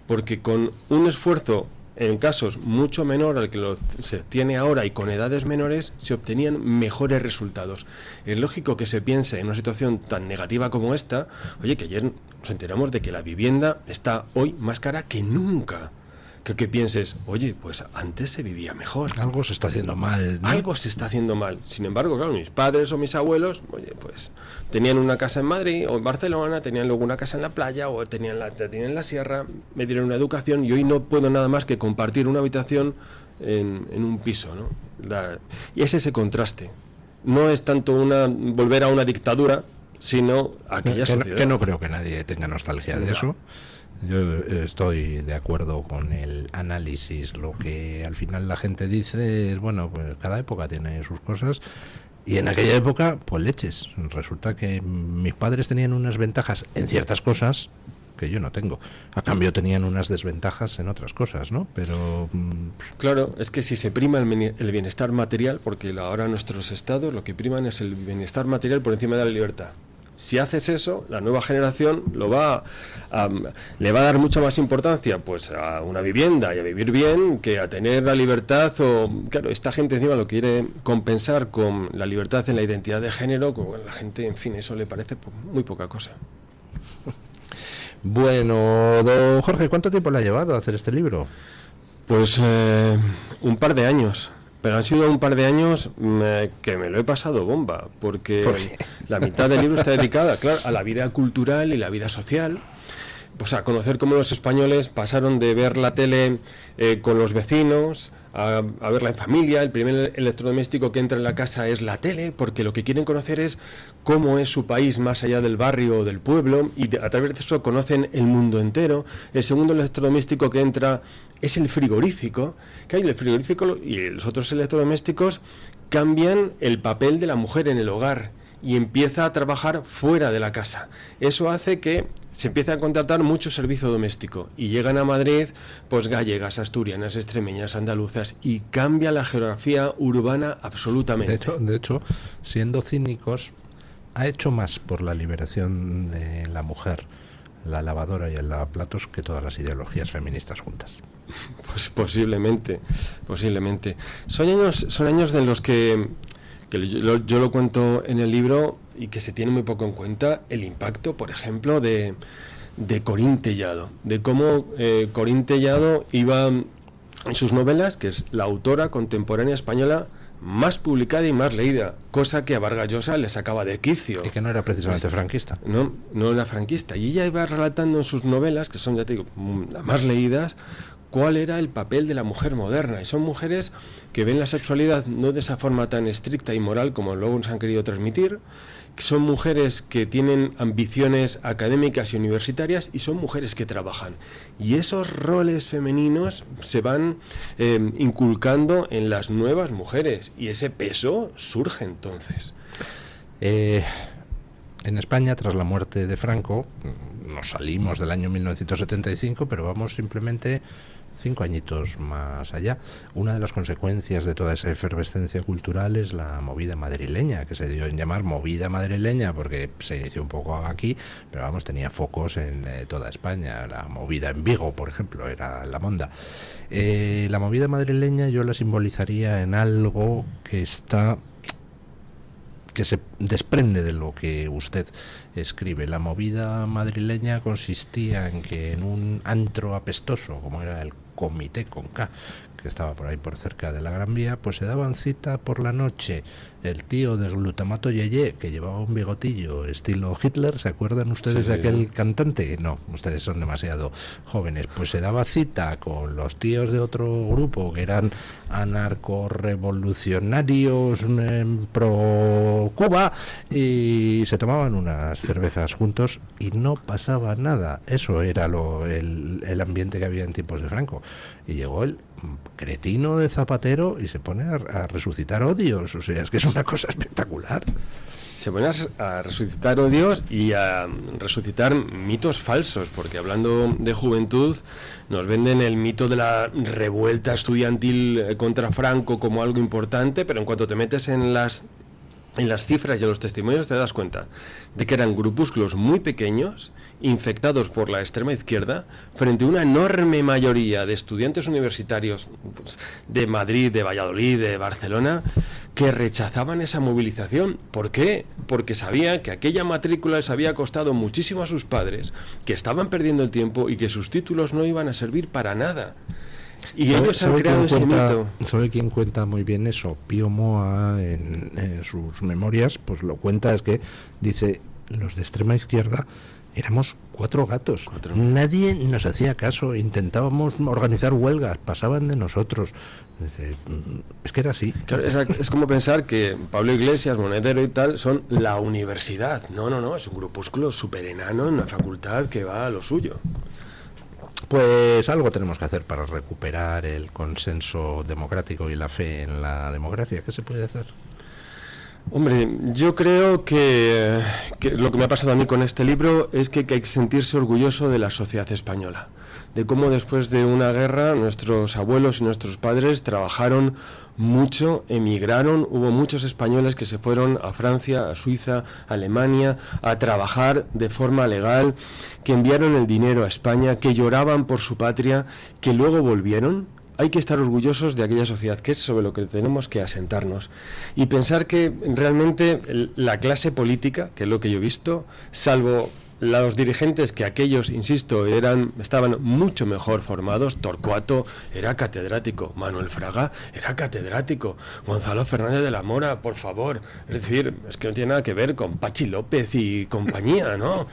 Porque con un esfuerzo en casos mucho menor al que se tiene ahora y con edades menores, se obtenían mejores resultados. Es lógico que se piense en una situación tan negativa como esta, oye, que ayer nos enteramos de que la vivienda está hoy más cara que nunca. Que pienses, oye, pues antes se vivía mejor. Algo se está haciendo mal, ¿no? Algo se está haciendo mal. Sin embargo, claro, mis padres o mis abuelos, oye, pues tenían una casa en Madrid o en Barcelona, tenían luego una casa en la playa o tenían en la sierra, me dieron una educación y hoy no puedo nada más que compartir una habitación en un piso, ¿no? Y es ese contraste. No es tanto volver a una dictadura, sino aquella sociedad. Que no creo que nadie tenga nostalgia de eso. Yo estoy de acuerdo con el análisis. Lo que al final la gente dice es, bueno, pues cada época tiene sus cosas, y en aquella época, pues leches. Resulta que mis padres tenían unas ventajas en ciertas cosas que yo no tengo. A cambio tenían unas desventajas en otras cosas, ¿no? Pero claro, es que si se prima el bienestar material, porque ahora nuestros estados lo que priman es el bienestar material por encima de la libertad. Si haces eso, la nueva generación le va a dar mucha más importancia pues a una vivienda y a vivir bien que a tener la libertad. Claro, esta gente encima lo quiere compensar con la libertad en la identidad de género, con la gente, en fin, eso le parece muy poca cosa. Bueno, don Jorge, ¿cuánto tiempo le ha llevado a hacer este libro? Pues un par de años. Pero han sido un par de años que me lo he pasado bomba, porque la mitad del libro está dedicada, claro, a la vida cultural y la vida social. Pues a conocer cómo los españoles pasaron de ver la tele con los vecinos a verla en familia. El primer electrodoméstico que entra en la casa es la tele, porque lo que quieren conocer es cómo es su país más allá del barrio o del pueblo, y a través de eso conocen el mundo entero. El segundo electrodoméstico que entra es el frigorífico, que hay el frigorífico y los otros electrodomésticos cambian el papel de la mujer en el hogar y empieza a trabajar fuera de la casa. Eso hace que se empiece a contratar mucho servicio doméstico y llegan a Madrid pues gallegas, asturianas, extremeñas, andaluzas, y cambia la geografía urbana absolutamente. De hecho, siendo cínicos, ha hecho más por la liberación de la mujer, la lavadora y el lavaplatos, que todas las ideologías feministas juntas. Pues posiblemente. Son años de los que yo lo cuento en el libro y que se tiene muy poco en cuenta el impacto, por ejemplo, de Corín Tellado, de cómo Corín Tellado iba en sus novelas, que es la autora contemporánea española más publicada y más leída, cosa que a Vargas Llosa le sacaba de quicio. Y que no era precisamente franquista. No era franquista. Y ella iba relatando en sus novelas, que son, ya te digo, las más leídas, cuál era el papel de la mujer moderna. Y son mujeres que ven la sexualidad no de esa forma tan estricta y moral como luego nos han querido transmitir, que son mujeres que tienen ambiciones académicas y universitarias, y son mujeres que trabajan. Y esos roles femeninos se van inculcando en las nuevas mujeres, y ese peso surge entonces. En España, tras la muerte de Franco, nos salimos del año 1975, pero vamos simplemente 5 añitos más allá. Una de las consecuencias de toda esa efervescencia cultural es la movida madrileña, que se dio en llamar movida madrileña porque se inició un poco aquí, pero vamos, tenía focos en toda España. La movida en Vigo, por ejemplo, era la monda. La movida madrileña yo la simbolizaría en algo que se desprende de lo que usted escribe. La movida madrileña consistía en que en un antro apestoso, como era el Comité con K, que estaba por ahí por cerca de la Gran Vía, pues se daban cita por la noche el tío de Glutamato Yeye, que llevaba un bigotillo estilo Hitler. ¿Se acuerdan ustedes de aquel cantante? No, ustedes son demasiado jóvenes. Pues se daba cita con los tíos de otro grupo que eran anarcorrevolucionarios pro Cuba, y se tomaban unas cervezas juntos y no pasaba nada. Eso era el ambiente que había en tiempos de Franco. Y llegó el cretino de Zapatero y se pone a resucitar odios. O sea, es que es una cosa espectacular. Se pone a resucitar odios y a resucitar mitos falsos, porque hablando de juventud nos venden el mito de la revuelta estudiantil contra Franco como algo importante, pero en cuanto te metes en las cifras y en los testimonios te das cuenta de que eran grupúsculos muy pequeños, infectados por la extrema izquierda, frente a una enorme mayoría de estudiantes universitarios pues, de Madrid, de Valladolid, de Barcelona, que rechazaban esa movilización. ¿Por qué? Porque sabían que aquella matrícula les había costado muchísimo a sus padres, que estaban perdiendo el tiempo y que sus títulos no iban a servir para nada. Y ellos han creado ese mito. ¿Sabe quién cuenta muy bien eso? Pío Moa, en sus memorias, pues lo cuenta, es que dice, los de extrema izquierda éramos 4 gatos. Nadie nos hacía caso, intentábamos organizar huelgas, pasaban de nosotros. Dice, es que era así. Claro, es como pensar que Pablo Iglesias, Monedero y tal son la universidad. No, es un grupúsculo súper enano en una facultad que va a lo suyo. Pues algo tenemos que hacer para recuperar el consenso democrático y la fe en la democracia. ¿Qué se puede hacer? Hombre, yo creo que lo que me ha pasado a mí con este libro es que hay que sentirse orgulloso de la sociedad española, de cómo después de una guerra nuestros abuelos y nuestros padres trabajaron mucho, emigraron, hubo muchos españoles que se fueron a Francia, a Suiza, a Alemania, a trabajar de forma legal, que enviaron el dinero a España, que lloraban por su patria, que luego volvieron. Hay que estar orgullosos de aquella sociedad, que es sobre lo que tenemos que asentarnos. Y pensar que realmente la clase política, que es lo que yo he visto, salvo los dirigentes, que aquellos, insisto, estaban mucho mejor formados. Torcuato era catedrático, Manuel Fraga era catedrático, Gonzalo Fernández de la Mora, por favor, es decir, es que no tiene nada que ver con Pachi López y compañía, ¿no?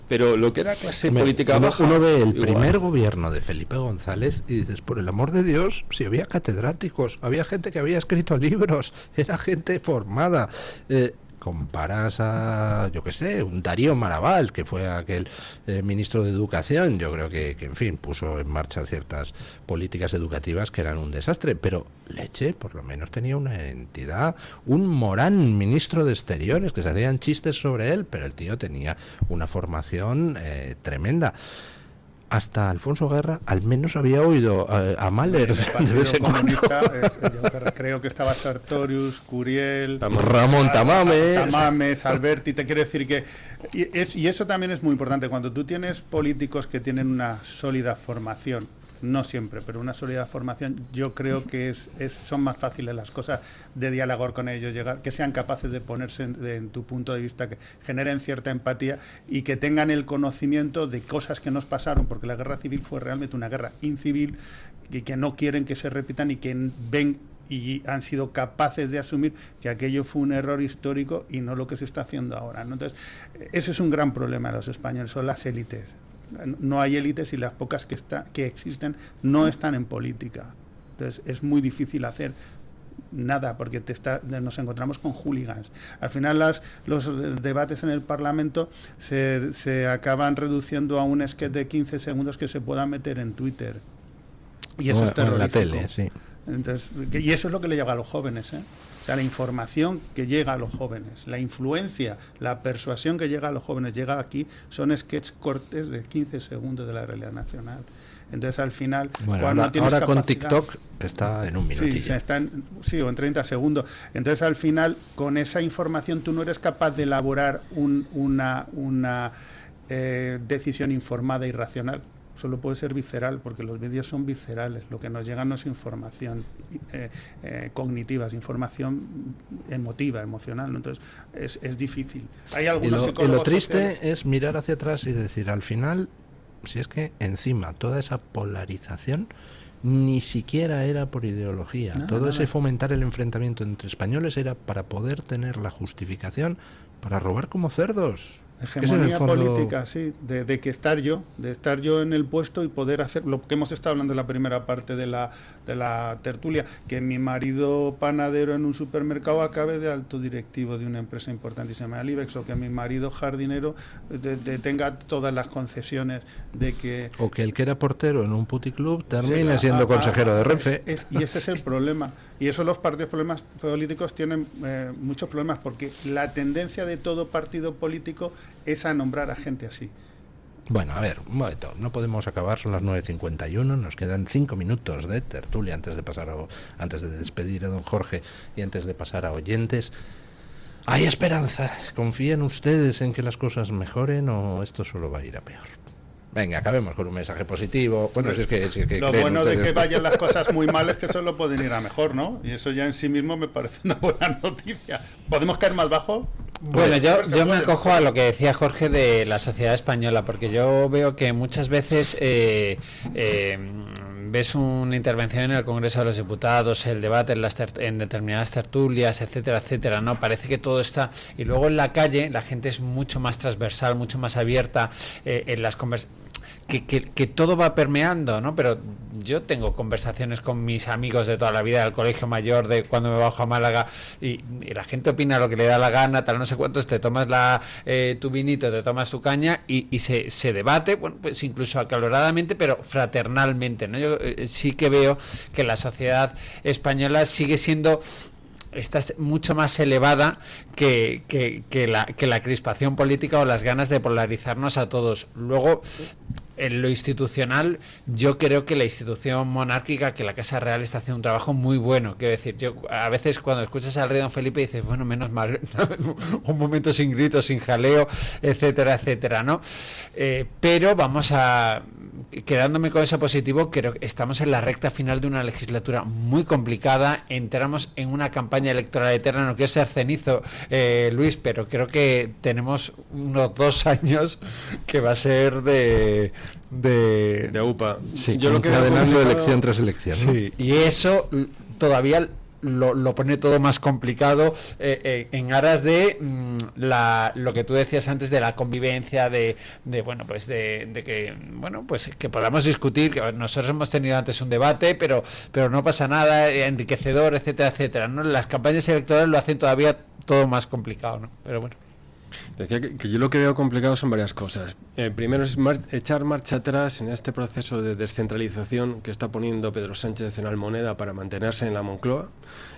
Pero lo que era clase política baja... Uno ve el primer gobierno de Felipe González y dices, por el amor de Dios, si había catedráticos, había gente que había escrito libros, era gente formada. Comparas a, yo qué sé, un Darío Maraval, que fue aquel ministro de Educación, yo creo que, en fin, puso en marcha ciertas políticas educativas que eran un desastre, pero Leche por lo menos tenía una entidad, un Morán, ministro de Exteriores, que se hacían chistes sobre él, pero el tío tenía una formación tremenda. Hasta Alfonso Guerra al menos había oído a Mahler de vez en cuando. Yo creo que estaba Sartorius, Curiel, Ramón Tamames, Alberti. Te quiero decir que y eso también es muy importante cuando tú tienes políticos que tienen una sólida formación. No siempre, pero una sólida formación, yo creo que son más fáciles las cosas de dialogar con ellos, que sean capaces de ponerse en tu punto de vista, que generen cierta empatía y que tengan el conocimiento de cosas que nos pasaron, porque la guerra civil fue realmente una guerra incivil, que no quieren que se repitan y que ven y han sido capaces de asumir que aquello fue un error histórico y no lo que se está haciendo ahora, ¿no? Entonces, ese es un gran problema de los españoles, son las élites. No hay élites y las pocas que existen no están en política. Entonces es muy difícil hacer nada porque nos encontramos con hooligans. Al final los debates en el Parlamento se acaban reduciendo a un sketch de 15 segundos que se pueda meter en Twitter. Y eso es terrorífico. En la tele, sí. Entonces, y eso es lo que le llega a los jóvenes, ¿eh? O sea, la información que llega a los jóvenes, la influencia, la persuasión que llega a los jóvenes, llega aquí, son sketches cortes de 15 segundos de la realidad nacional. Entonces, al final, bueno, cuando ahora con TikTok está en un minutillo. Sí, o en 30 segundos. Entonces, al final, con esa información tú no eres capaz de elaborar una decisión informada y racional. Solo puede ser visceral, porque los medios son viscerales. Lo que nos llega no es información cognitiva, es información emotiva, emocional, ¿no? Entonces es difícil. Hay algunos y lo triste es mirar hacia atrás y decir, al final, si es que encima toda esa polarización ni siquiera era por ideología, todo ese fomentar el enfrentamiento entre españoles era para poder tener la justificación para robar como cerdos. Hegemonía política, sí, de estar yo en el puesto y poder hacer lo que hemos estado hablando en la primera parte de la tertulia, que mi marido panadero en un supermercado acabe de alto directivo de una empresa importantísima de Ibex, o que mi marido jardinero tenga todas las concesiones de que... O que el que era portero en un puticlub termine siendo consejero de Renfe. Y ese es el problema. Y eso los partidos políticos tienen muchos problemas, porque la tendencia de todo partido político es a nombrar a gente así. Bueno, a ver, un momento, no podemos acabar, son las 9:51, nos quedan 5 minutos de tertulia antes de despedir a don Jorge y antes de pasar a oyentes. ¿Hay esperanza? ¿Confían ustedes en que las cosas mejoren o esto solo va a ir a peor? Venga, acabemos con un mensaje positivo. Bueno, si es que lo bueno de que vayan las cosas muy mal es que solo pueden ir a mejor, ¿no? Y eso ya en sí mismo me parece una buena noticia. ¿Podemos caer más bajo? Bueno, yo me acojo a lo que decía Jorge de la sociedad española, porque yo veo que muchas veces ves una intervención en el Congreso de los Diputados, el debate en determinadas tertulias, etcétera, etcétera, ¿no? Parece que todo está... Y luego en la calle la gente es mucho más transversal, mucho más abierta en las conversaciones. Que todo va permeando, ¿no? Pero yo tengo conversaciones con mis amigos de toda la vida del colegio mayor, de cuando me bajo a Málaga, y la gente opina lo que le da la gana, tal, no sé cuántos, te tomas tu vinito, te tomas tu caña y se debate, bueno, pues incluso acaloradamente, pero fraternalmente, ¿no? Yo sí que veo que la sociedad española sigue siendo... Está mucho más elevada que la crispación política o las ganas de polarizarnos a todos. Luego, en lo institucional, yo creo que la institución monárquica, que la Casa Real está haciendo un trabajo muy bueno. Quiero decir, yo a veces cuando escuchas al rey don Felipe dices, bueno, menos mal, un momento sin gritos, sin jaleo, etcétera, etcétera, ¿no? Pero vamos a... quedándome con eso positivo, creo que estamos en la recta final de una legislatura muy complicada, entramos en una campaña electoral eterna. No quiero ser cenizo, Luis, pero creo que tenemos unos 2 años que va a ser de UPA. Sí, Yo lo que encadenando elección tras elección, ¿no? Sí, y eso todavía lo pone todo más complicado en aras de lo que tú decías antes de la convivencia, de que bueno, pues que podamos discutir, que nosotros hemos tenido antes un debate, pero no pasa nada, enriquecedor, etcétera, etcétera, ¿no? Las campañas electorales lo hacen todavía todo más complicado, ¿no? Pero bueno. Decía que yo lo que veo complicado son varias cosas. Primero es echar marcha atrás en este proceso de descentralización que está poniendo Pedro Sánchez en Almoneda para mantenerse en la Moncloa.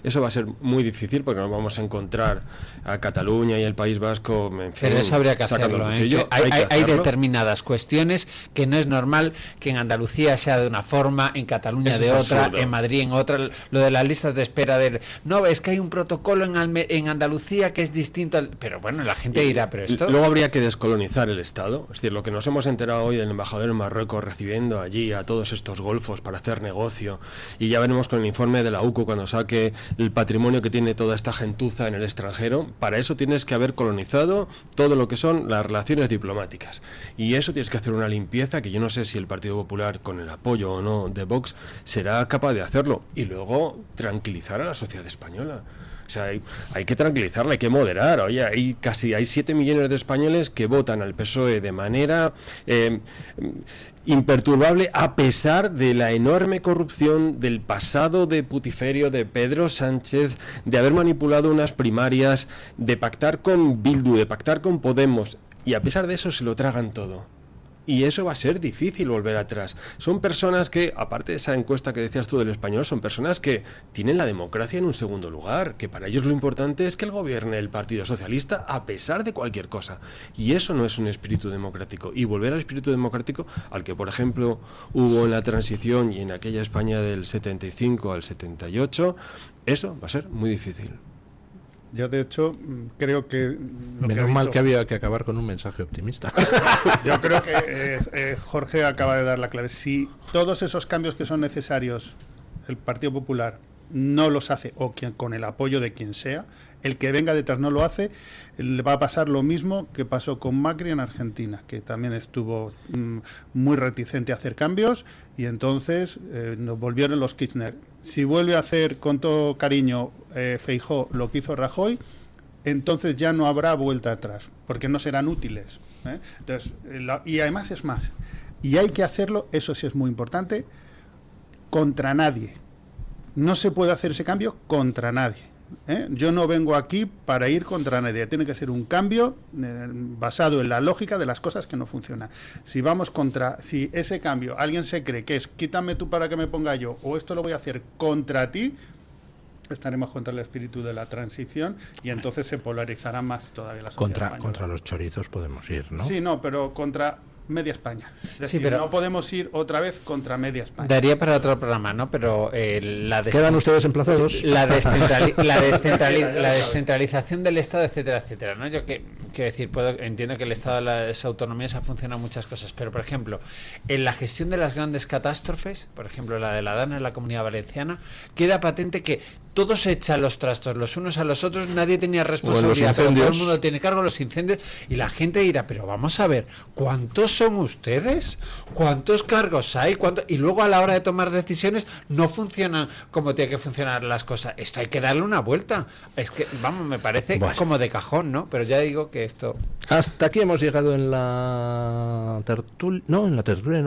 Eso va a ser muy difícil porque nos vamos a encontrar a Cataluña y el País Vasco, en fin, pero eso habría que hacerlo, ¿eh? Hay determinadas cuestiones que no es normal que en Andalucía sea de una forma, en Cataluña eso de otra, absurdo. En Madrid en otra. Lo de las listas de espera no, es que hay un protocolo en Andalucía que es distinto pero bueno, la gente dirá, pero esto... Luego habría que descolonizar el Estado. Es decir, lo que nos hemos enterado hoy del embajador en Marruecos recibiendo allí a todos estos golfos para hacer negocio, y ya veremos con el informe de la UCO cuando saque el patrimonio que tiene toda esta gentuza en el extranjero. Para eso tienes que haber colonizado todo lo que son las relaciones diplomáticas, y eso tienes que hacer una limpieza que yo no sé si el Partido Popular, con el apoyo o no de Vox, será capaz de hacerlo, y luego tranquilizar a la sociedad española. O sea, hay que tranquilizarla, hay que moderar. Oye, hay 7 millones de españoles que votan al PSOE de manera imperturbable, a pesar de la enorme corrupción del pasado de putiferio de Pedro Sánchez, de haber manipulado unas primarias, de pactar con Bildu, de pactar con Podemos, y a pesar de eso se lo tragan todo. Y eso va a ser difícil volver atrás. Son personas que, aparte de esa encuesta que decías tú del Español, son personas que tienen la democracia en un segundo lugar, que para ellos lo importante es que el gobierne el Partido Socialista a pesar de cualquier cosa. Y eso no es un espíritu democrático. Y volver al espíritu democrático, al que por ejemplo hubo en la transición y en aquella España del 75 al 78, eso va a ser muy difícil. Yo, de hecho, creo que... Menos mal que había que acabar con un mensaje optimista. Yo creo que Jorge acaba de dar la clave. Si todos esos cambios que son necesarios el Partido Popular no los hace, o con el apoyo de quien sea, el que venga detrás no lo hace, le va a pasar lo mismo que pasó con Macri en Argentina, que también estuvo muy reticente a hacer cambios, y entonces nos volvieron los Kirchner. Si vuelve a hacer con todo cariño Feijóo lo que hizo Rajoy, entonces ya no habrá vuelta atrás, porque no serán útiles, ¿eh? Entonces, y además es más, y hay que hacerlo, eso sí es muy importante, contra nadie. No se puede hacer ese cambio contra nadie, ¿eh? Yo no vengo aquí para ir contra nadie. Tiene que ser un cambio basado en la lógica de las cosas que no funcionan. Si ese cambio alguien se cree que es quítame tú para que me ponga yo, o esto lo voy a hacer contra ti, estaremos contra el espíritu de la transición, y entonces se polarizará más todavía la sociedad española. Contra los chorizos podemos ir, ¿no? Sí, no, pero contra media España. Es decir, pero no podemos ir otra vez contra media España. Daría para otro programa, ¿no? Pero quedan ustedes emplazados. La descentralización del Estado, etcétera, etcétera, ¿no? Yo quiero decir, entiendo que el Estado de las autonomías ha funcionado muchas cosas, pero por ejemplo, en la gestión de las grandes catástrofes, por ejemplo la de la Dana en la Comunidad Valenciana, queda patente que todos se echan los trastos los unos a los otros, nadie tenía responsabilidad, pero todo el mundo tiene cargo de los incendios, y la gente dirá, pero vamos a ver, ¿cuántos son ustedes? ¿Cuántos cargos hay? Y luego a la hora de tomar decisiones no funcionan como tiene que funcionar las cosas. Esto hay que darle una vuelta. Es que, vamos, me parece como de cajón, ¿no? Pero ya digo que esto... Hasta aquí hemos llegado en la tertulia, no,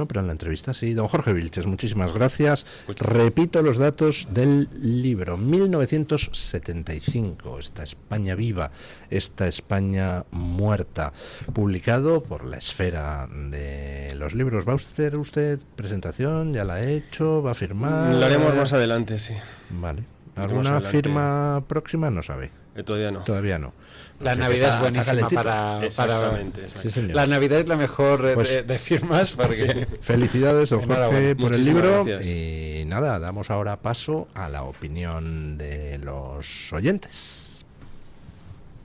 pero en la entrevista sí. Don Jorge Vilches, muchísimas gracias. Repito los datos del libro. 1975, esta España viva, esta España muerta, publicado por La Esfera de los Libros. ¿Va a hacer usted presentación? ¿Ya la ha hecho? ¿Va a firmar? Lo haremos más adelante, sí. Vale. ¿Alguna firma próxima? No sabe. Todavía no. Todavía no. La Navidad es buenísima para... Sí, señor. La Navidad es la mejor de firmas. Porque... Sí. Felicidades, don Jorge, por el libro. Gracias. Y nada, damos ahora paso a la opinión de los oyentes.